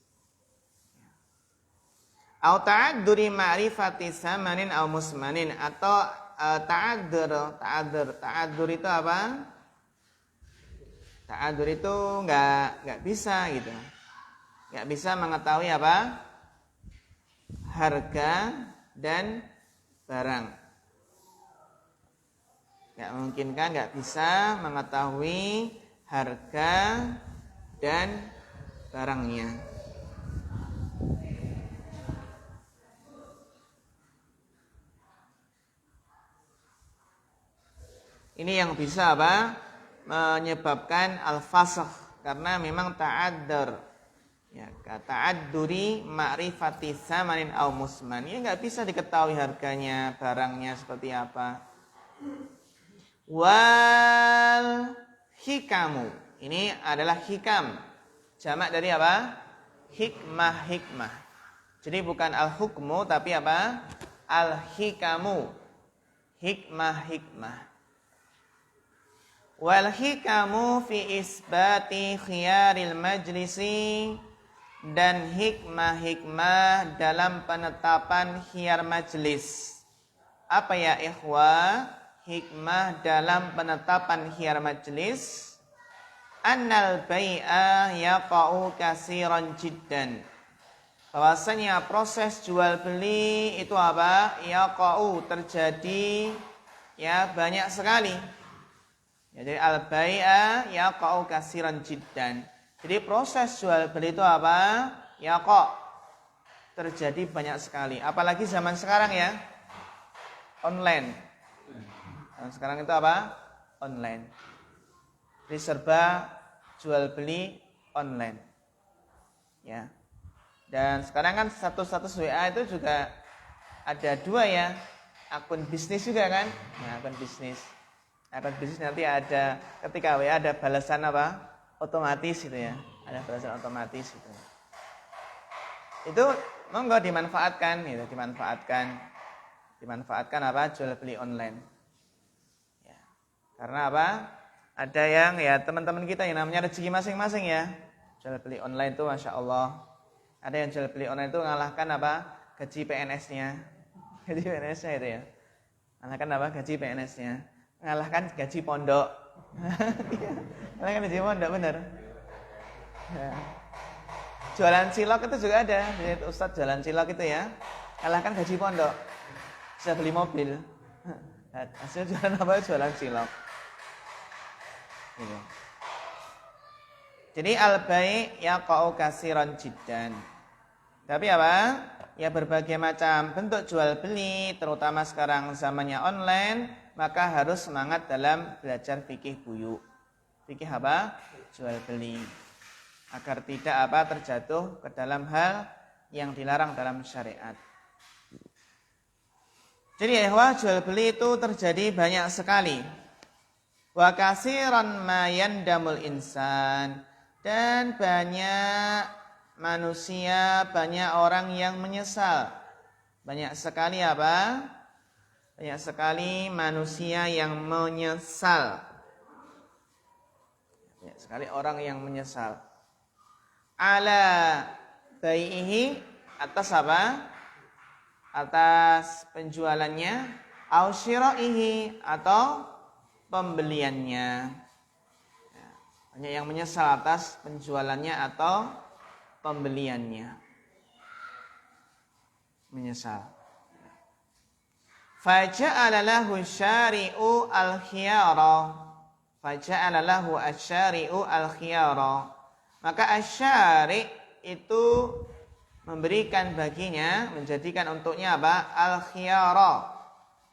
Au ta'adduri ma'rifati samanin au musmanin, atau ta'addur itu apa? Ta'addur itu enggak bisa gitu. Enggak bisa mengetahui apa? Harga dan barang. Enggak mungkin kan, enggak bisa mengetahui harga dan barangnya. Ini yang bisa apa? Menyebabkan al-fasakh, karena memang ta'addur. Ya, ta'adduri ma'rifati samanin au musman. Ya enggak bisa diketahui harganya, barangnya seperti apa. Wal hikamu. Ini adalah hikam. Jamak dari apa? Hikmah. Jadi bukan al-hukmu tapi apa? Al-hikamu. Hikmah. Wal hikamu fi isbati khiyaril majlisi, dan hikmah dalam penetapan khiyar majlis. Apa ya ikhwah? Hikmah dalam penetapan khiyar majlis, annal bai'a yaqa'u katsiran jiddan. Bahwasanya proses jual beli itu apa? Yaqa'u, terjadi ya banyak sekali. Jadi al-bai'a yaqa'u katsiran jiddan. Jadi proses jual beli itu apa? Yaqa', terjadi banyak sekali. Apalagi zaman sekarang ya, online. Nah, sekarang itu apa? Online. Jadi serba jual beli online. Ya. Dan sekarang kan status WA itu juga ada 2 ya. Akun bisnis juga kan? Nah, akun bisnis nanti ada, ketika WA ada balasan apa? Otomatis gitu ya. Ada balasan otomatis gitu. Itu monggo dimanfaatkan gitu, dimanfaatkan apa? Jual beli online. Ya. Karena apa? Ada yang ya teman-teman kita yang namanya rezeki masing-masing ya. Jual beli online itu Masya Allah. Ada yang jual beli online itu mengalahkan apa? Gaji PNS-nya. Gaji PNS-nya itu ya. Mengalahkan apa? Gaji PNS-nya. Mengalahkan gaji pondok. Mengalahkan gaji pondok, benar. Ya. Jualan cilok itu juga ada. Jadi Ustadz jualan cilok itu ya. Mengalahkan gaji pondok. Bisa beli mobil. Hasil jualan apa? Jualan cilok. Gitu. Jadi al-bai' yaqa'u katsiran jiddan. Tapi apa? Ya berbagai macam bentuk jual beli, terutama sekarang zamannya online, maka harus semangat dalam belajar fikih buyu. Fikih apa? Jual beli. Agar tidak apa? Terjatuh ke dalam hal yang dilarang dalam syariat. Jadi ya, jual beli itu terjadi banyak sekali. Wa katsiran ma yandamul insan, dan banyak manusia, banyak orang yang menyesal. Banyak sekali apa? Banyak sekali manusia yang menyesal. Banyak sekali orang yang menyesal. Ala bai'ihi, atas apa? Atas penjualannya, au syira'ihi, atau pembeliannya. Ya, banyak yang menyesal atas penjualannya atau pembeliannya. Menyesal. Faja'ala lahu syari'u al-khiyara. Faja'ala lahu asy-syari'u al-khiyara. Maka asy-syari' itu memberikan baginya, menjadikan untuknya apa? Al-khiyara.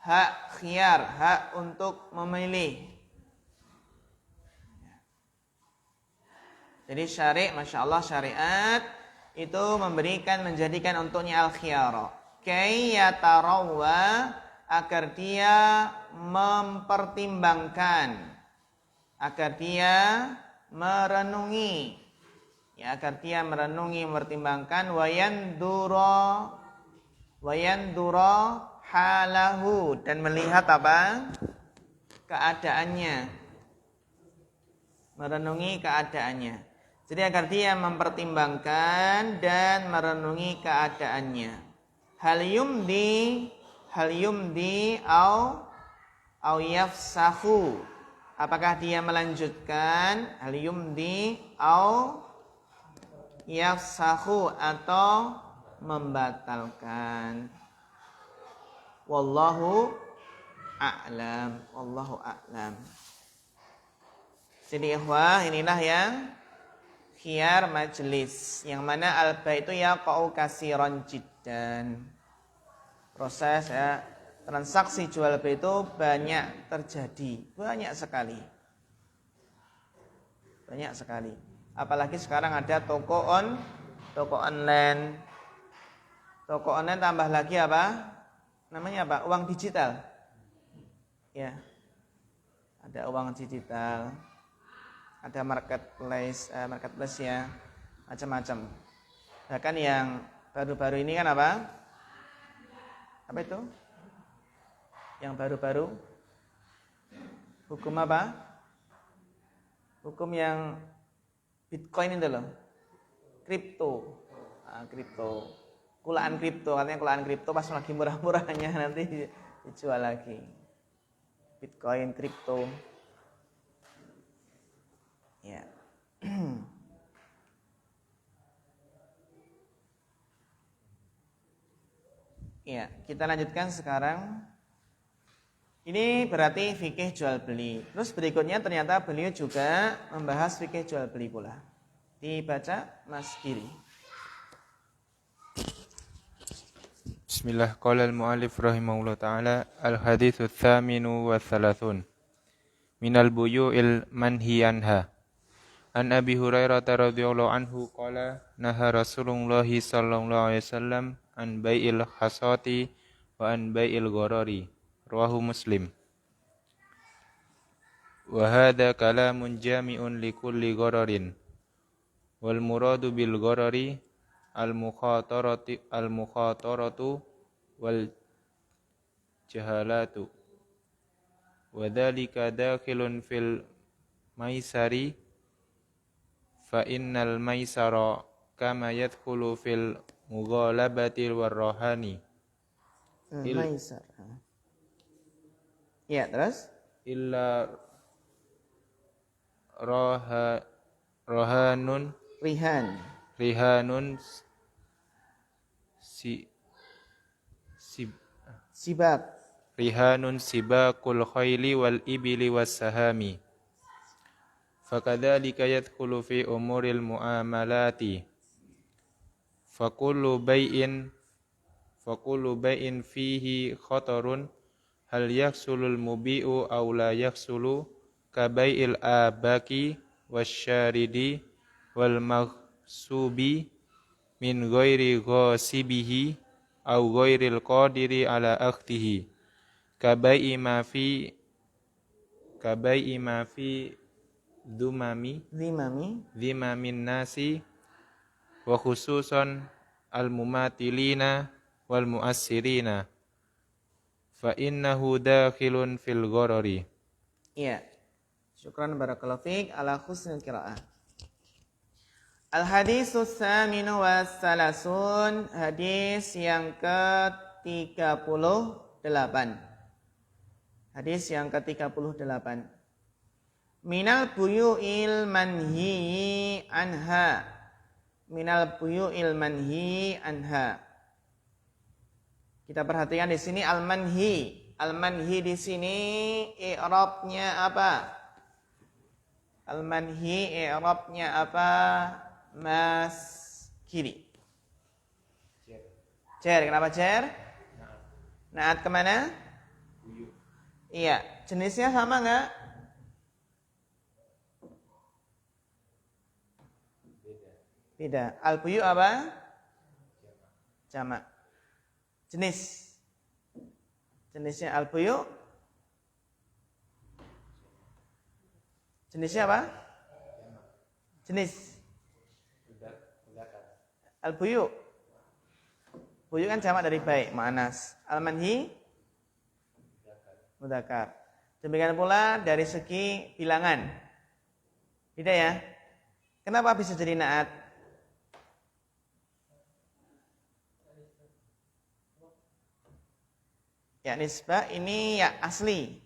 Hak khiyar, hak untuk memilih. Jadi syari', Masya Allah, syariat itu memberikan, menjadikan untuknya al-khiyara. Kay yatarawwa, agar dia mempertimbangkan, agar dia merenungi, ya, agar dia merenungi, mempertimbangkan, wayandura halahu, dan melihat apa? Keadaannya. Merenungi keadaannya. Jadi agar dia mempertimbangkan dan merenungi keadaannya. hal yumdi au yafsahu. Apakah dia melanjutkan hal yumdi au yafsahu atau membatalkan. Wallahu a'lam. Jadi ikhwah, inilah yang khiyar majlis, yang mana alba itu yaqa'u kasiran jiddan. Proses transaksi jual beli itu banyak terjadi, banyak sekali. Apalagi sekarang ada toko online. Toko online tambah lagi apa? Namanya apa? Uang digital. Ya. Ada uang digital. Ada marketplace ya, macam-macam. Bahkan yang baru-baru ini kan apa? Apa itu? Yang baru-baru hukum apa? Hukum yang Bitcoin itu loh. Kripto. Kulaan kripto, katanya kulaan kripto pas lagi murah-murahnya nanti dijual lagi. Bitcoin, kripto. Ya. Ya, kita lanjutkan sekarang. Ini berarti fikih jual beli. Terus berikutnya ternyata beliau juga membahas fikih jual beli pula. Dibaca Mas Giri. Bismillah, qala al-mu'allif rahimahullah ta'ala al-hadithu thaminu wa thalathun minal buyu'il manhi anha. An Abi Hurairah radhiyallahu anhu qala naha Rasulullah sallallahu alaihi wasallam an bai'il khasati wa an bai'il gharari. Rawahu Muslim. Wa hadha kalamun jami'un li kulli ghararin. Wal muradu bil gharari al-mukhataratu wal jahalatu. Wa dhalika dakhilun fil maisari fa innal maisara kama yadkhulu fil mughalabati war rohani. Maisar. Ya, terus? Illa rohanun rihanun Sibak. rihanun sibakul khayli wal ibili was sahami. Fakadzalika yadkhulu fi umuril muamalati. Fakullu bai'in fihi khatarun hal yaksulul mubi'u aw la yaksulu ka bai'il abaki wasyaridi wal maghsubi min ghairi ghasibihi aw ghairil qadiri ala akhtihi ka bai'i ma fi dhimamin nasi wa khususan al mumatilina wal muassirina fa innahu dakhilun fil gharari. Iya. Syukran barakallahu fiik ala husnil qiraah. Al haditsus tsaminu was salasun, hadis yang ke-38. Hadis yang ke-38. Minal buyu'il manhi anha. Minal buyu'il manhi anha. Kita perhatikan di sini al-manhi. Al-manhi di sini i'rabnya apa? Al-manhi i'rabnya apa? Mas Giri. Jar. Kenapa jar? Naat kemana? Iya. Jenisnya sama enggak? Beda. Al-buyu apa? Jamak. Jenisnya al-buyu. Jenisnya apa? Jenis al-buyu. Buyu kan jamak dari baik, muannas. Al-manhi mudzakkar. Demikian pula dari segi bilangan. Beda ya? Kenapa bisa jadi naat? Ya nisbah ini ya asli.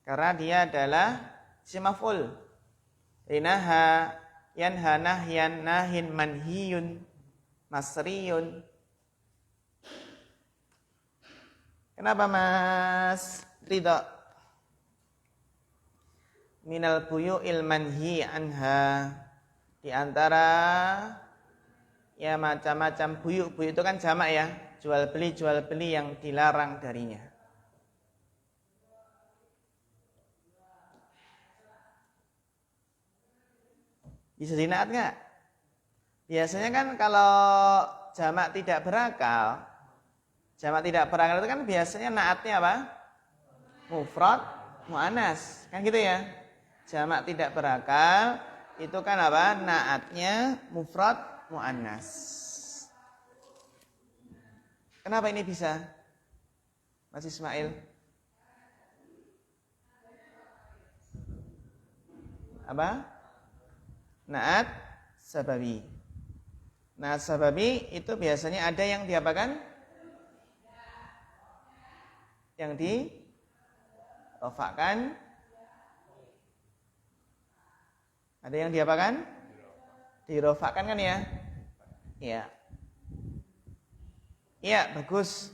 Karena dia adalah isim maf'ul. Naha, yanha, nahyan, nahin, manhiyun, masriyun. Kenapa Mas Ridho? Minal buyu'il manhi anha. Di antara ya macam-macam buyuk itu kan jamak ya, jual beli yang dilarang darinya. Bisa dinaat nggak? Biasanya kan kalau jamak tidak berakal itu kan biasanya naatnya apa? Mufrad, mu'anas, kan gitu ya. Jamak tidak berakal itu kan apa? Naatnya mufrad, mu'annas. Kenapa ini bisa? Mas Ismail? Apa? Naat sababi. Naat sababi itu biasanya ada yang diapakan? Yang dirofakkan. Ada yang diapakan? Dirofakkan kan ya? Iya. Iya, bagus.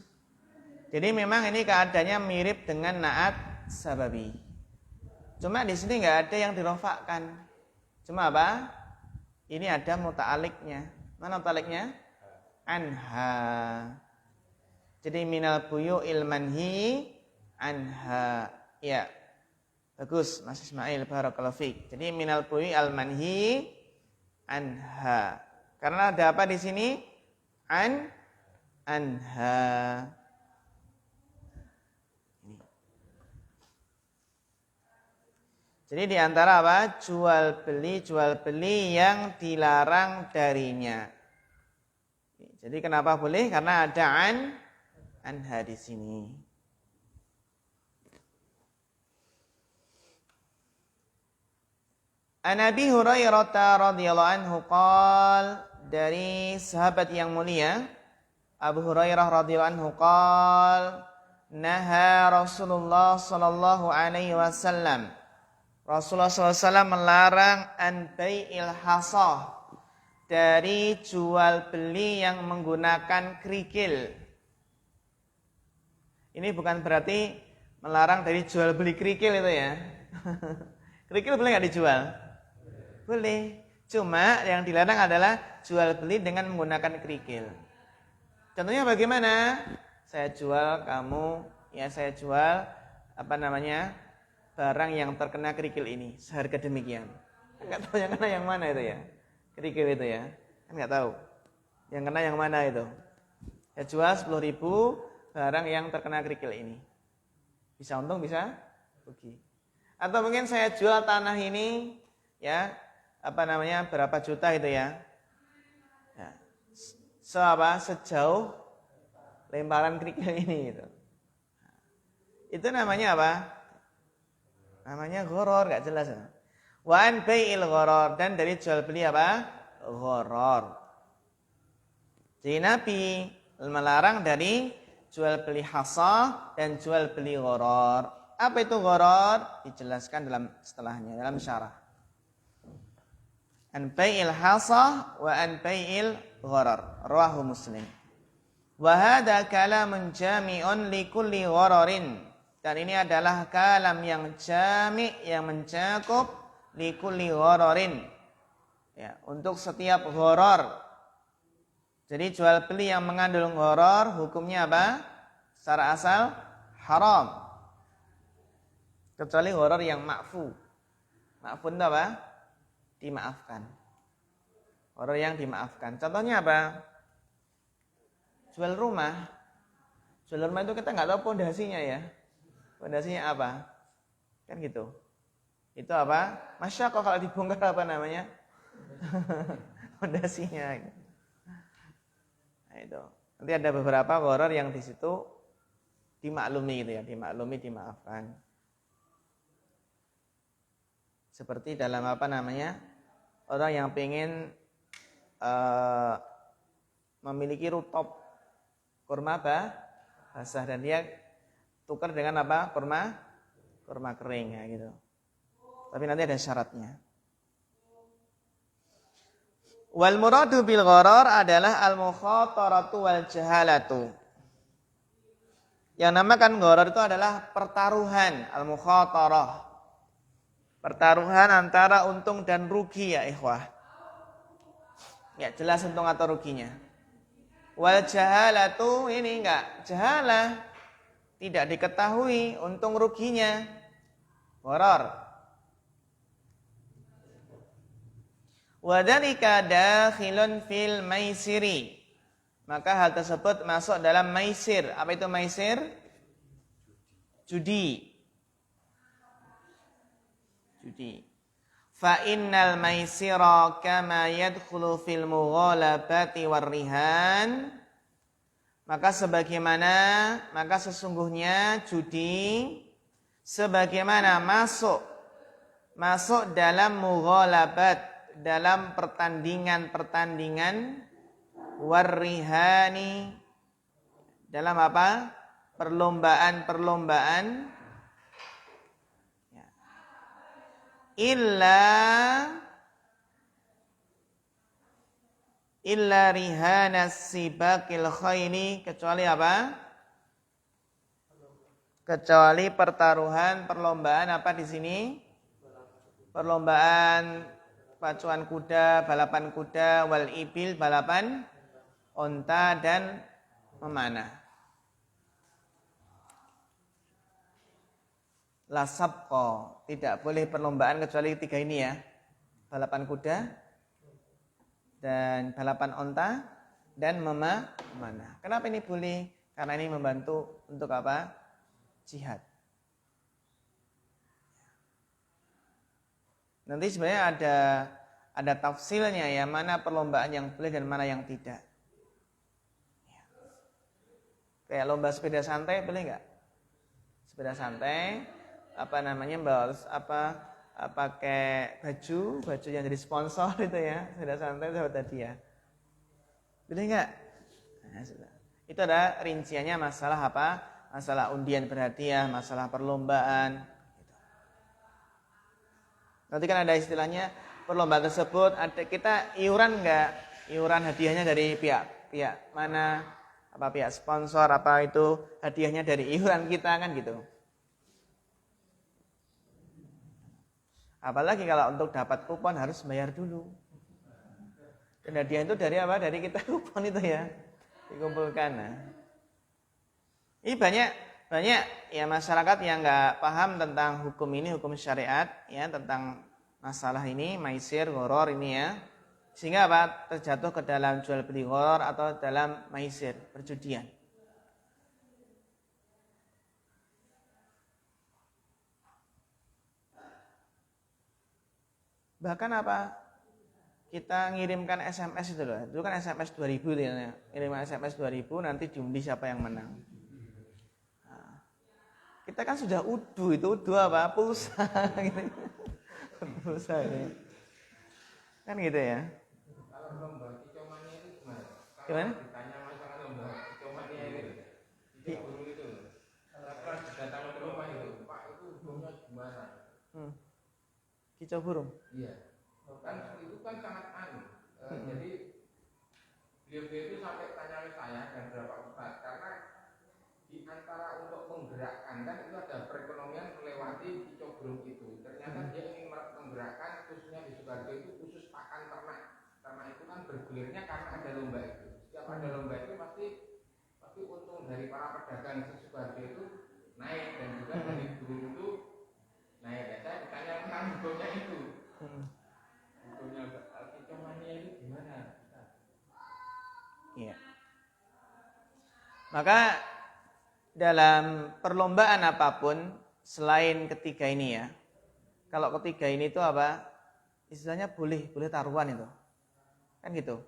Jadi memang ini keadaannya mirip dengan naat sababi. Cuma di sini nggak ada yang dirofakkan. Cuma apa? Ini ada muta'aliknya. Mana muta'aliknya? Anha. Jadi minal buyu'il manhi anha. Ya. Bagus Mas Ismail, barakallahu fiik. Jadi minal buyu'il manhi anha. Karena ada apa di sini? Anha. Jadi di antara apa? Jual beli yang dilarang darinya. Jadi kenapa boleh? Karena ada anha di sini. An Abi Hurairah radhiyallahu anhu qala, dari sahabat yang mulia Abu Hurairah radhiyallahu anhu qala, naha Rasulullah sallallahu alaihi wasallam, Rasulullah SAW melarang an bai'il hasah, dari jual beli yang menggunakan kerikil. Ini bukan berarti melarang dari jual beli kerikil itu ya. Kerikil boleh nggak dijual? Boleh. Cuma yang dilarang adalah jual beli dengan menggunakan kerikil. Contohnya bagaimana? Saya jual kamu, ya saya jual barang yang terkena kerikil ini seharga demikian. Enggak tahu yang kena yang mana itu ya. Kerikil itu ya. Kan enggak tahu. Yang kena yang mana itu. Saya jual 10.000 barang yang terkena kerikil ini. Bisa untung, bisa rugi. Atau mungkin saya jual tanah ini ya, berapa juta itu ya. Ya. Sejauh lemparan kerikil ini gitu. Itu namanya apa? Namanya gharar, enggak jelas. Wa an bai'il gharar, dan dari jual beli apa? Gharar. Jadi Nabi melarang dari jual beli hasah dan jual beli gharar. Apa itu gharar? Dijelaskan setelahnya dalam syarah. An bai'il hasah wa an bai'il gharar. Rawahu Muslim. Wa hadza kalamun jami'un li kulli ghararin. Dan ini adalah kalam yang jami', yang mencakup li kulli ghararin. Ya, untuk setiap gharar. Jadi jual beli yang mengandung gharar hukumnya apa? Secara asal haram. Kecuali gharar yang ma'fu. Ma'fu itu apa? Dimaafkan. Gharar yang dimaafkan. Contohnya apa? Jual rumah. Jual rumah itu kita nggak tahu pondasinya ya. Pondasinya apa? Kan gitu. Itu apa? Masyaqah kalau dibongkar apa namanya? Pondasinya. Nah, itu. Nanti ada beberapa gharar yang di situ dimaklumi gitu ya, dimaafkan. Seperti dalam orang yang pengen memiliki rutop kurma basah dan dia tukar dengan apa? Kurma kering ya gitu. Tapi nanti ada syaratnya. Wal muradu bil gharar adalah al mukhataratu wal jahalatu. Yang namakan gharar itu adalah pertaruhan, al mukhatarah. Pertaruhan antara untung dan rugi ya ikhwah. Ya jelas untung atau ruginya. Wal jahalatu ini enggak jahalah. Tidak diketahui untung ruginya. Gharar. Wa dzalika dakhilun fil maisiri. Maka hal tersebut masuk dalam maisir. Apa itu maisir? Judi. Judi. Fa innal maisira kama yadkhulu fil mughalabati warrihan. Maka sesungguhnya judi sebagaimana masuk dalam mughalabat, dalam pertandingan-pertandingan, warrihani, dalam apa? Perlombaan-perlombaan. Ya. Illa rihanas sibakil khayli, kecuali apa? Kecuali perlombaan apa di sini? Perlombaan pacuan kuda, balapan kuda, wal ibil, balapan onta dan memanah. La sabqa, tidak boleh perlombaan kecuali 3 ini ya. Balapan kuda dan balapan onta dan memanah. Kenapa ini boleh? Karena ini membantu untuk apa? Jihad. Nanti sebenarnya ada tafsilnya ya, mana perlombaan yang boleh dan mana yang tidak. Kayak lomba sepeda santai boleh nggak? Sepeda santai pakai baju yang jadi sponsor itu ya, sepeda santai dapat hadiah. Boleh nggak? Nah, itu ada rinciannya masalah apa? Masalah undian berhadiah, masalah perlombaan. Nanti kan ada istilahnya perlombaan tersebut ada kita iuran nggak? Iuran hadiahnya dari pihak mana? Apa pihak sponsor, apa itu hadiahnya dari iuran kita kan gitu. Apalagi kalau untuk dapat kupon harus bayar dulu. Dan hadiah itu dari apa? Dari kita kupon itu ya. Dikumpulkan. Nah. Ini banyak ya masyarakat yang nggak paham tentang hukum ini, hukum syariat ya, tentang masalah ini, maisir, gharar ini ya. Sehingga apa? Terjatuh ke dalam jual beli gharar atau dalam maisir, perjudian. Bahkan apa? Kita ngirimkan SMS itu loh. Itu kan SMS 2000 ya. Ngirimkan SMS 2000 nanti diundi siapa yang menang. Nah, kita kan sudah udu apa? Pulsa gitu. Pulsa ini. Kan gitu ya. Kalau lomba kicomania itu Gimana? Ditanya masalah lomba kicomania itu. Tidak guru itu. Kalau datang ke rumah itu, Pak itu hukumnya gimana? Kicau burung. Iya. Kan itu kan sangat jadi beliau itu sampai tanya ke saya dan beberapa ustaz karena di antara untuk menggerakkan kan itu ada perekonomian melewati kicau burung itu. Ternyata dia ingin menggerakkan khususnya di Sukoharjo itu khusus pakan ternak. Ternak itu kan bergulirnya karena ada lomba itu. Setiap ada lomba itu pasti untung dari para pedagang di Sukoharjo itu naik dan juga dari burung itu naik. Ya, saya ditanya tentang hukumnya itu. Hukumnya kicomania itu gimana? Iya. Maka dalam perlombaan apapun selain ketiga ini ya. Kalau ketiga ini itu apa? Istilahnya boleh taruhan itu. Kan gitu.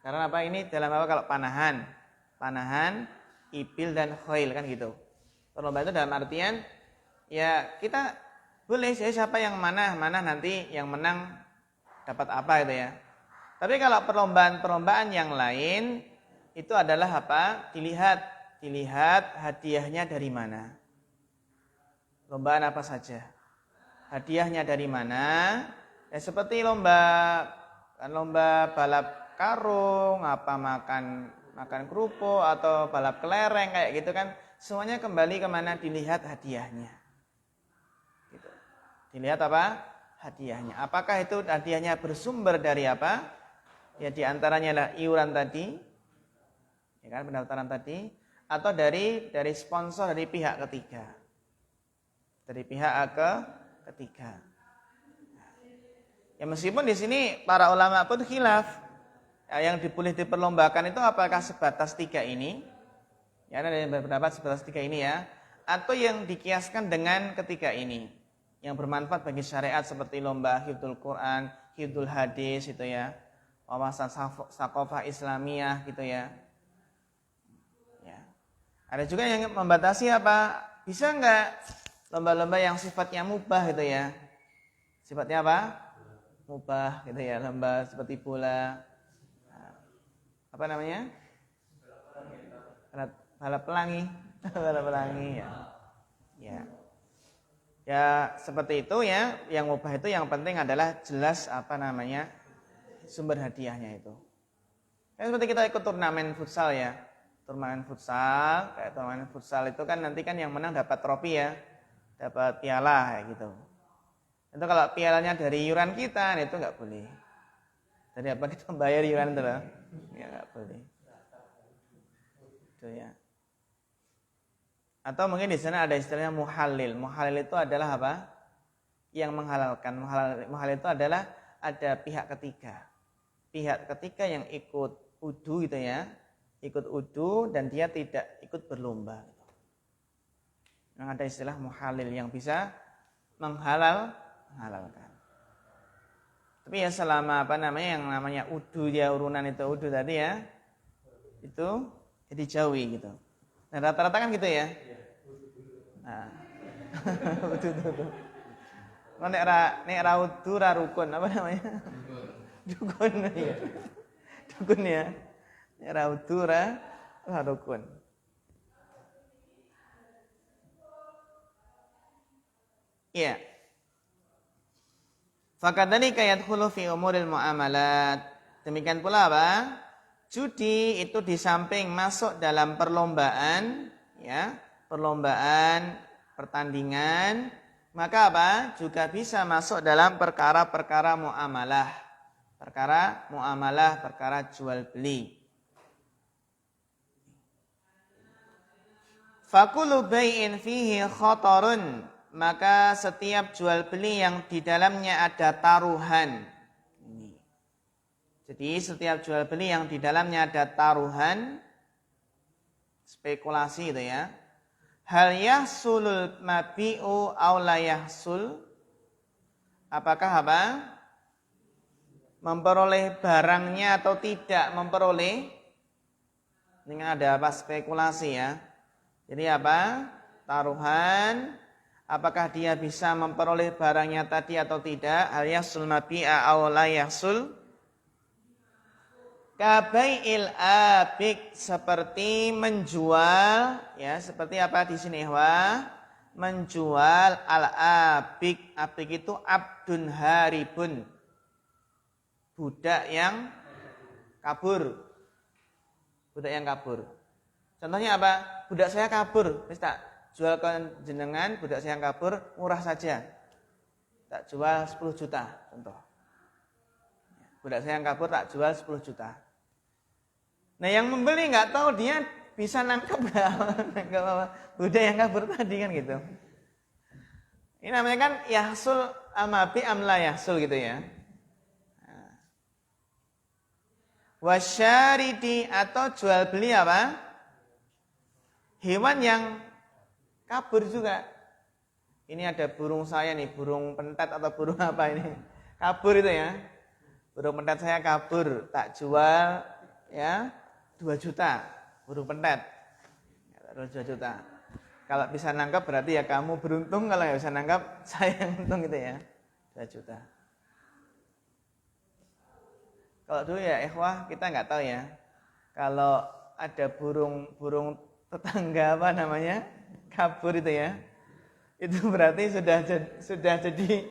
Karena apa ini dalam apa kalau panahan, ibil dan khail kan gitu. Perlombaan itu dalam artian ya kita boleh siapa yang mana nanti yang menang dapat apa gitu ya. Tapi kalau perlombaan yang lain itu adalah apa? Dilihat dilihat hadiahnya dari mana. Lombaan apa saja. Hadiahnya dari mana? Ya seperti lomba balap karung, apa makan kerupuk atau balap kelereng kayak gitu kan. Semuanya kembali kemana? Dilihat hadiahnya. Gitu. Dilihat apa? Hadiahnya. Apakah itu hadiahnya bersumber dari apa? Ya diantaranya adalah iuran tadi, ya kan, pendaftaran tadi, atau dari sponsor dari pihak ketiga, dari pihak ketiga. Ya meskipun di sini para ulama pun khilaf, ya, yang boleh diperlombakan itu apakah sebatas 3 ini, ya ada yang berpendapat sebatas 3 ini ya, atau yang dikiaskan dengan ketiga ini. Yang bermanfaat bagi syariat seperti lomba hifdzul Quran, hifdzul hadis itu ya, wawasan sakofah Islamiyah gitu ya. Ya. Ada juga yang membatasi apa? Bisa enggak lomba-lomba yang sifatnya mubah gitu ya? Sifatnya apa? Mubah gitu ya, lomba seperti bola. Apa namanya? Balap pelangi. Balap pelangi ya. Ya. Ya seperti itu ya, yang mubah itu yang penting adalah jelas apa namanya sumber hadiahnya itu. Kayak seperti kita ikut turnamen futsal ya, kayak turnamen futsal itu kan nanti kan yang menang dapat trofi ya, dapat piala kayak gitu. Itu kalau pialanya dari iuran kita, itu nggak boleh. Dari apa kita bayar iuran itu loh, ya nggak boleh. Itu ya. Atau mungkin di sana ada istilahnya muhalil. Muhalil itu adalah apa? Yang menghalalkan. Muhalil itu adalah ada pihak ketiga. Pihak ketiga yang ikut udu gitu ya. Ikut udu dan dia tidak ikut berlomba. Yang ada istilah muhalil yang bisa menghalalkan. Tapi ya selama apa namanya yang namanya udu ya, urunan itu udu tadi ya. Itu dijauhi gitu. Nah rata-rata kan gitu ya. Nah. Betul. Nek ra udu ra rukun apa namanya? Dukun ya. Dukun ya. Nek ra udu ra rukun. Iya. Fakadzalika yadkhulu fi umuril muamalat. Demikian pula apa? Judi itu di samping masuk dalam perlombaan ya. Perlombaan, pertandingan, maka apa? Juga bisa masuk dalam perkara-perkara muamalah. Perkara jual beli. Fakulu bai'in fihi khatarun, maka setiap jual beli yang di dalamnya ada taruhan. Jadi setiap jual beli yang di dalamnya ada taruhan, spekulasi itu ya. Hal yahsulul mabi'u aw la yahsul? Apakah apa? Memperoleh barangnya atau tidak memperoleh? Ini ada apa? Spekulasi ya. Jadi apa? Taruhan. Apakah dia bisa memperoleh barangnya tadi atau tidak? Hal yahsul mabi'a aw la yahsul? Kabai'il abik, seperti menjual ya, seperti apa di sini menjual al-abik. Abik itu abdun haribun, budak yang kabur. Contohnya apa? Budak saya kabur, wis tak jual ke jenengan, budak saya yang kabur murah saja. Tak jual 10 juta contoh. Budak saya yang kabur tak jual 10 juta. Nah yang membeli nggak tahu dia bisa nangkep nggak budak yang kabur tadi kan gitu. Ini namanya kan yahsul amabi amla yahsul gitu ya. Wasyaridi atau jual beli apa? Hewan yang kabur juga. Ini ada burung saya nih, burung pentet atau burung apa ini? Kabur itu ya. Burung pentet saya kabur, tak jual ya 2 juta burung pentet. 2 juta. Kalau bisa nangkap berarti ya kamu beruntung, kalau nggak bisa nangkap saya yang untung gitu ya. 2 juta. Kalau dulu ya ikhwah kita nggak tahu ya. Kalau ada burung tetangga apa namanya kabur itu ya, itu berarti sudah jadi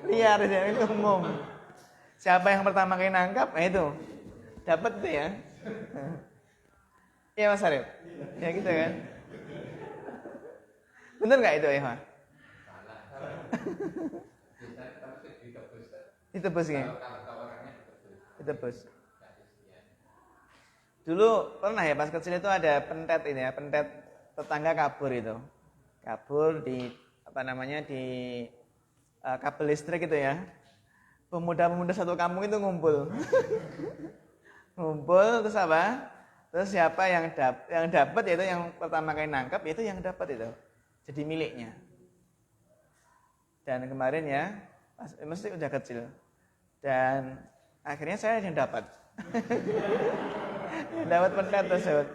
liar ya, itu umum. Siapa yang pertama kali nangkap, itu dapat itu ya. Iya Mas Arif, ya gitu kan. Bener nggak itu Eva? Ditebus ya? Ditebus. Dulu pernah ya pas kecil itu ada pentet ini ya, pentet tetangga kabur itu. Kabur di apa namanya di kabel listrik itu ya. Pemuda-pemuda satu kampung itu ngumpul. Ngumpul terus apa? Terus siapa yang dapat yaitu yang pertama kali nangkap itu yang dapat itu. Jadi miliknya. Dan kemarin ya, mesti udah kecil. Dan akhirnya saya yang dapat. Dapat pentet tersebut.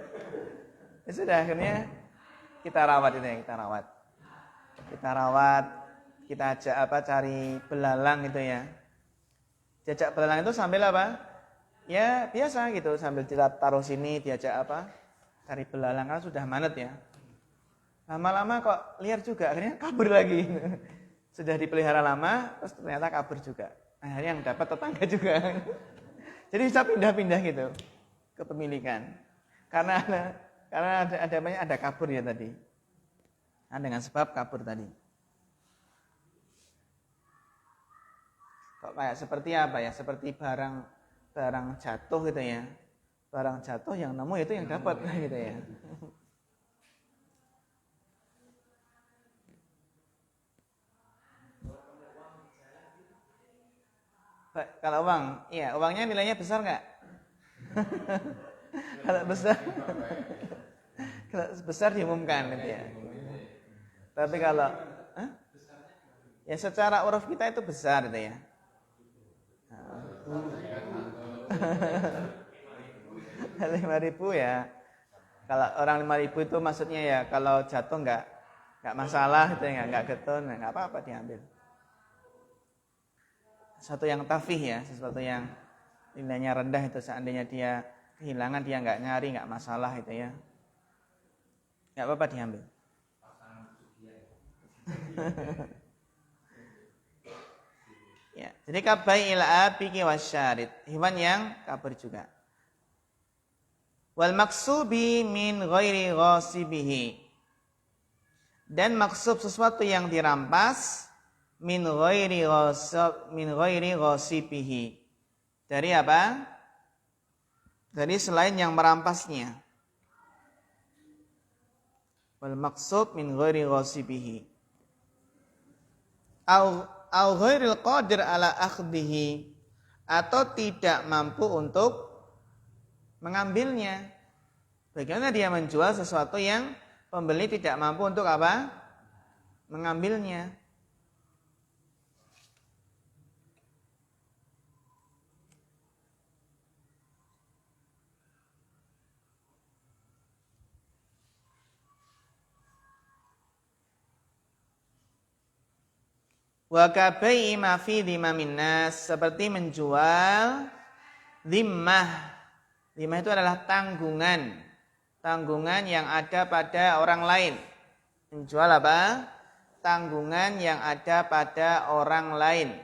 Ya sudah akhirnya kita rawat itu ya, kita rawat. Kita rawat, kita ajak cari belalang itu ya. Diajak belalang itu sambil apa? Ya biasa gitu, sambil taruh sini diajak cari belalang kan sudah manet ya. Lama-lama kok liar juga, akhirnya kabur lagi. Sudah dipelihara lama, terus ternyata kabur juga. Akhirnya yang dapat tetangga juga. Jadi bisa pindah-pindah gitu kepemilikan. Karena ada kabur ya tadi. Nah, dengan sebab kabur tadi. Kok kayak seperti apa ya? Seperti barang jatuh gitu ya. Barang jatuh yang nemu itu yang dapat gitu ya. Kalau uang, iya uangnya nilainya besar nggak? Kalau besar diumumkan gitu ya. Tapi kalau ya secara uruf kita itu besar gitu ya. 5.000 ya. Kalau orang 5.000 itu maksudnya ya kalau jatuh nggak masalah gitu ya, nggak getun, nggak apa-apa diambil. Sesuatu yang tafih ya, sesuatu yang nilainya rendah itu seandainya dia kehilangan dia nggak nyari nggak masalah itu ya, nggak apa-apa diambil. Ya, jadi kabai ila abiki wasyarid, hewan yang kabur juga. Wal maksubi min ghairi ghasibihi, dan maksub sesuatu yang dirampas min ghairi ghasibihi, dari apa? Dari selain yang merampasnya. Wal maksub min ghairi ghasibihi au ghairil qadir ala akhdihi, atau tidak mampu untuk mengambilnya. Bagaimana dia menjual sesuatu yang pembeli tidak mampu untuk apa? Mengambilnya. Wa kabai ma fi dhimamin nas, seperti menjual dhimmah. Dhimmah itu adalah tanggungan. Tanggungan yang ada pada orang lain. Menjual apa? Tanggungan yang ada pada orang lain.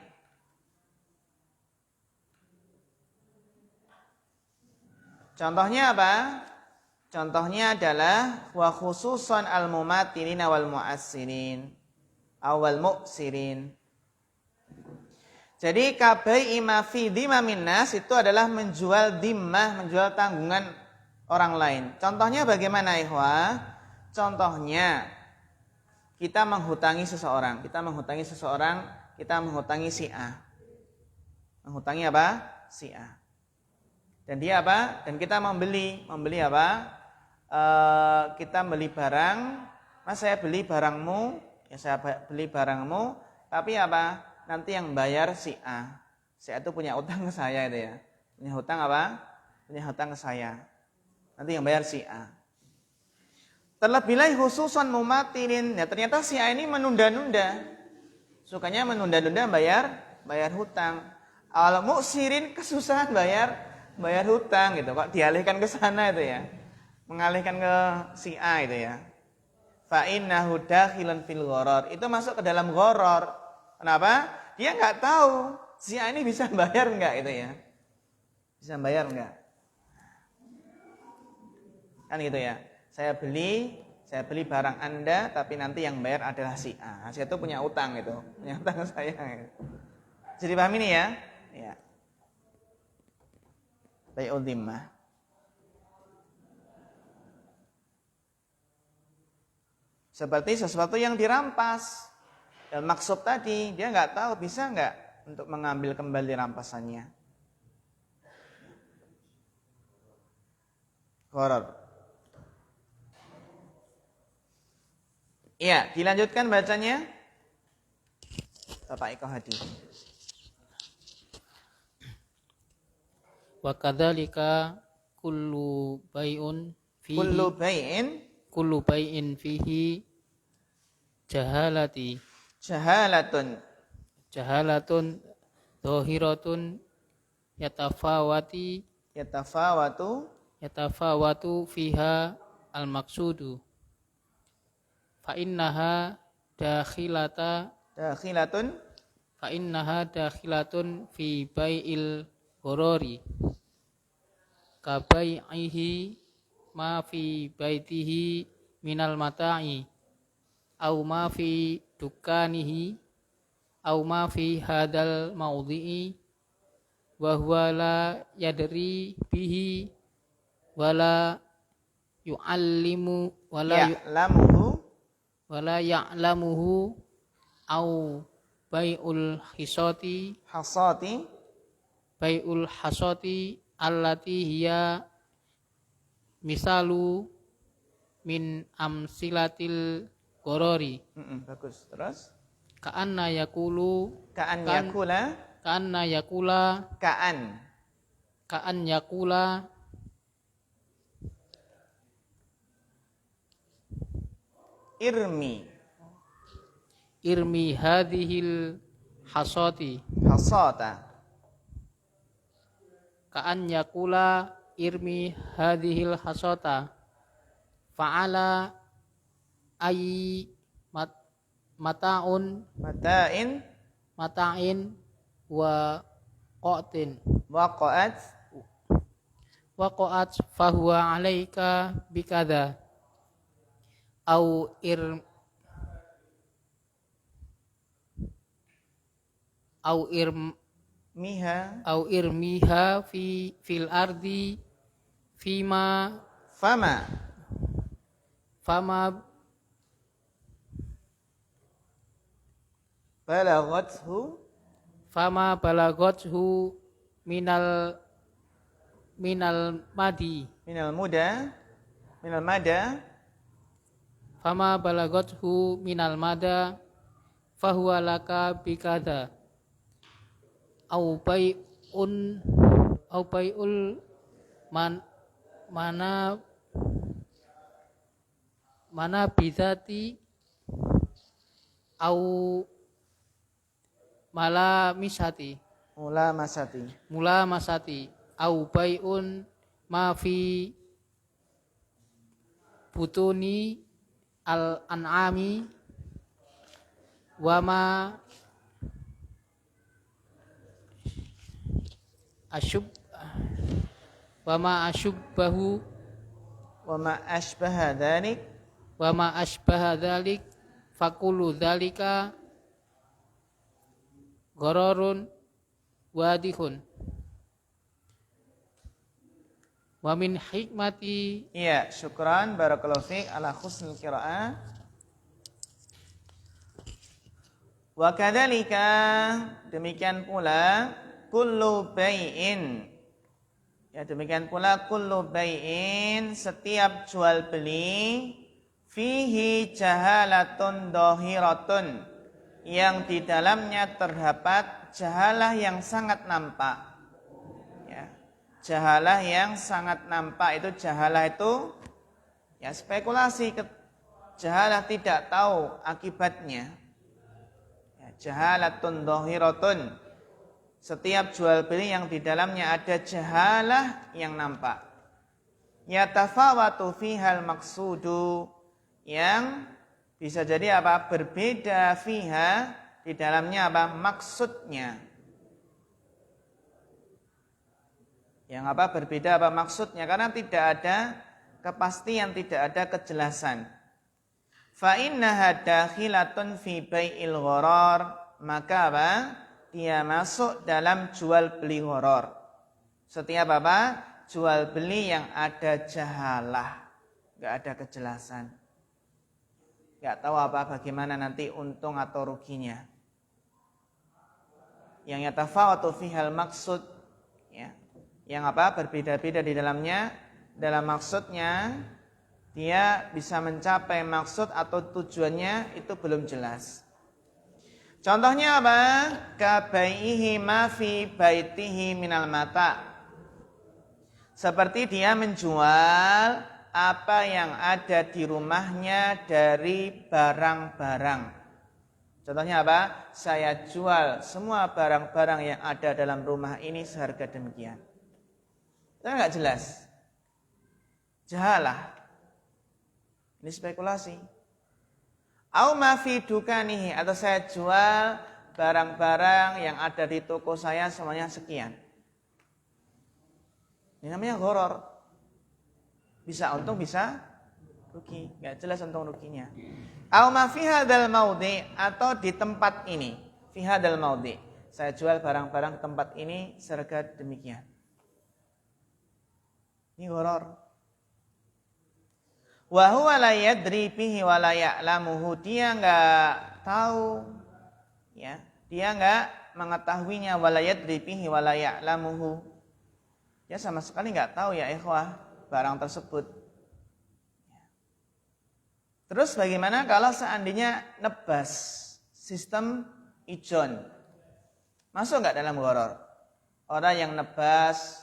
Contohnya apa? Contohnya adalah wa khususan al-mumathilin wal mu'assirin awal mu'sirin. Jadi kabai ima fi dhimamin nas itu adalah menjual dhimmah, menjual tanggungan orang lain. Contohnya bagaimana ikhwah? Contohnya kita menghutangi seseorang, kita menghutangi si A. Menghutangi apa? Si A. Dan dia apa? Dan kita membeli apa? Kita beli barang. Mas, saya beli barangmu, ya saya beli barangmu, tapi apa? Nanti yang bayar si A. Si A itu punya utang ke saya itu ya. Punya hutang apa? Punya hutang ke saya. Nanti yang bayar si A. Terlebih lagi khususan mumatilin. Ya ternyata si A ini menunda-nunda. Sukanya menunda-nunda bayar hutang. Al muksirin kesusahan bayar hutang gitu. Kok dialihkan ke sana itu ya. mengalihkan ke si A itu ya. Fa innahu dakhilun fil gharar. Itu masuk ke dalam gharar. Kenapa? Dia nggak tahu si A ini bisa bayar nggak itu ya. Bisa bayar nggak? Kan gitu ya. Saya beli barang Anda, tapi nanti yang bayar adalah si A. Saya itu punya utang itu, punya utang saya. Jadi paham ini ya? Ya. Bai'ul dhimmah. Seperti sesuatu yang dirampas. Dan maksud tadi, dia nggak tahu bisa nggak untuk mengambil kembali rampasannya. Gharar. Iya, dilanjutkan bacanya. Bapak Eko Hadi. Wa kadzalika kullu bai'un fihi kullu bai'in fihi jahalatun dhahiratun yatafawatu fiha al-maqsudu fa innaha dakhilatun fi bai'il gharari ka bai'ihi ma fi baitihi minal mata'i au ma fi dukanihi au ma fi hadal mawdi'i wa huwa la yadri bihi wala yu'allimu wala ya'lamuhu au bai'ul hasati allati hiya misalu min amsilatil gharari. Bagus. Terus? Ka'anna yakula irmi hadhil hasata ka'an yakula irmi hadhil hasata fa'ala ay mata'in wa waqa'at fahuwa alaika bikadha au irmiha fil ardi fama balaghathu minal mada fahuwa laka bikadha au bai'ul mana bidati au mulamasati au bai'un ma fi butuni al-an'ami wa ma ashbaha dhalik fakulu dhalika ghararun wadihun wa min hikmati. Iya, syukran barakallahu fiik ala husnul qiraah. Wa kadzalika, demikian pula kullu bai'in. Ya, demikian pula kullu bai'in, setiap jual beli fihi jahalatun dhahiratun, yang di dalamnya terdapat jahalah yang sangat nampak. Jahalah yang sangat nampak itu, jahalah itu ya spekulasi, jahalah tidak tahu akibatnya. Ya, jahalatun dhahiratun, setiap jual beli yang di dalamnya ada jahalah yang nampak. yatafawatu fihal maqsudu, yang bisa jadi apa? Berbeda fiha, di dalamnya apa? Maksudnya. Yang apa? Berbeda apa maksudnya? Karena tidak ada kepastian, tidak ada kejelasan. Fa innaha dakhilatun fi bai'il gharar, maka apa? Dia masuk dalam jual beli gharar. Setiap apa? Jual beli yang ada jahalah, enggak ada kejelasan. Enggak tahu apa bagaimana nanti untung atau ruginya. Yang yatafawatu fihal maksud, ya. Yang apa? Berbeda-beda di dalamnya, dalam maksudnya dia bisa mencapai maksud atau tujuannya itu belum jelas. Contohnya apa? Kabaihi ma fi baitihi minal mata. Seperti dia menjual apa yang ada di rumahnya dari barang-barang. Contohnya apa? Saya jual semua barang-barang yang ada dalam rumah ini seharga demikian. Itu enggak jelas. Jahalah. Ini spekulasi. Au ma fi dukanihi, atau saya jual barang-barang yang ada di toko saya semuanya sekian. Ini namanya gharar. Bisa untung, bisa rugi. Enggak jelas untung ruginya. Au ma fi hadzal maudhi, atau di tempat ini. Fi hadzal maudhi. Saya jual barang-barang tempat ini seharga demikian. Ini gharar. Wa huwa la yadri bihi wa la ya'lamuhu, dia enggak tahu, ya, dia enggak mengetahuinya, wa la yadri bihi wa la ya'lamuhu, dia sama sekali enggak tahu ya ikhwah barang tersebut. Terus bagaimana kalau seandainya nebas, sistem ijon, masuk enggak dalam gharar? Orang yang nebas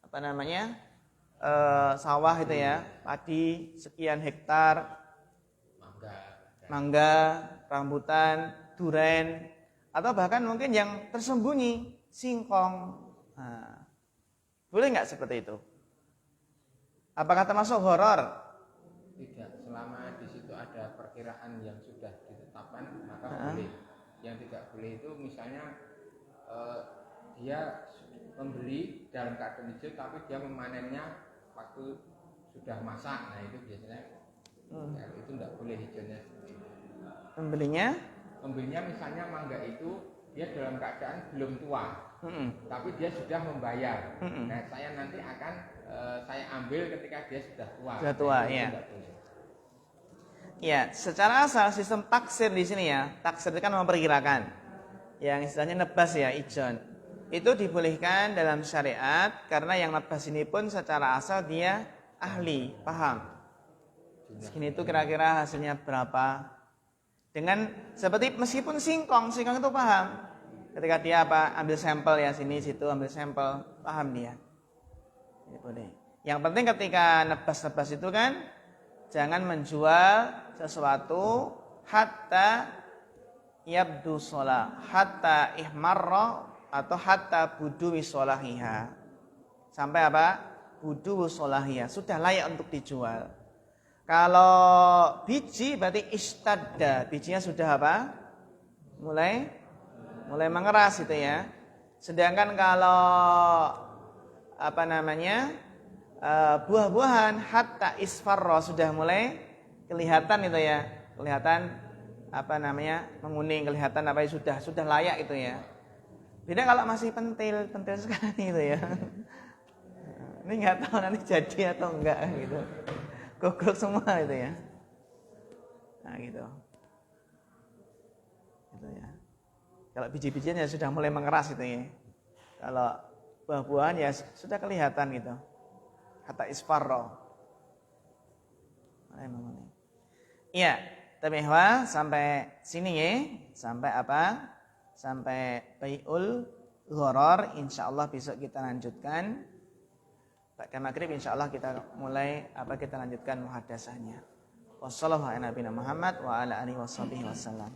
apa namanya? Sawah itu ya, padi sekian hektar, mangga, rambutan, duren, atau bahkan mungkin yang tersembunyi, singkong. Nah, boleh nggak seperti itu? Apakah termasuk gharar? Tidak, selama di situ ada perkiraan yang sudah ditetapkan maka boleh. Yang tidak boleh itu misalnya dia membeli dalam keadaan hijau tapi dia memanennya waktu sudah masak, nah itu biasanya ya, itu tidak boleh hijaunya. Pembelinya misalnya mangga itu dia dalam keadaan belum tua, tapi dia sudah membayar. Nah saya nanti akan saya ambil ketika dia sudah tua. Sudah tua, nah, ya. Ya, secara asal sistem taksir di sini ya, taksir itu kan memperkirakan. Yang istilahnya nebas ya, ijon. Itu dibolehkan dalam syariat karena yang nebas ini pun secara asal dia ahli, paham. Segini itu kira-kira hasilnya berapa. Dengan seperti meskipun singkong itu paham. Ketika dia apa ambil sampel ya sini situ ambil sampel, paham dia. Ini boleh. Yang penting ketika nebas-nebas itu kan jangan menjual sesuatu hatta yabdu sholah, hatta ihmarra, atau hatta budu wisolahiha, sampai apa? Budu wisolahiha, sudah layak untuk dijual. Kalau biji berarti istadda, bijinya sudah apa? Mulai mengeras itu ya. Sedangkan kalau apa namanya? Buah-buahan hatta isfarra, sudah mulai kelihatan itu ya. Kelihatan apa namanya? Menguning, kelihatan apa sudah layak itu ya. Beda kalau masih pentil sekali itu ya. Ini nggak tahu nanti jadi atau enggak gitu. Gogok semua itu ya. Nah gitu. Gitu ya. Kalau biji-bijian ya sudah mulai mengeras itu ya. Kalau buah-buahan ya sudah kelihatan gitu. Kata isfarro. Iya, tapi sampai sini ya. Sampai apa? Sampai bai'ul gharar, insyaallah besok kita lanjutkan. Pada maghrib insyaallah kita mulai kita lanjutkan muhadasahnya. Wassallallahu ala nabiyina Muhammad wa ala alihi wasallam.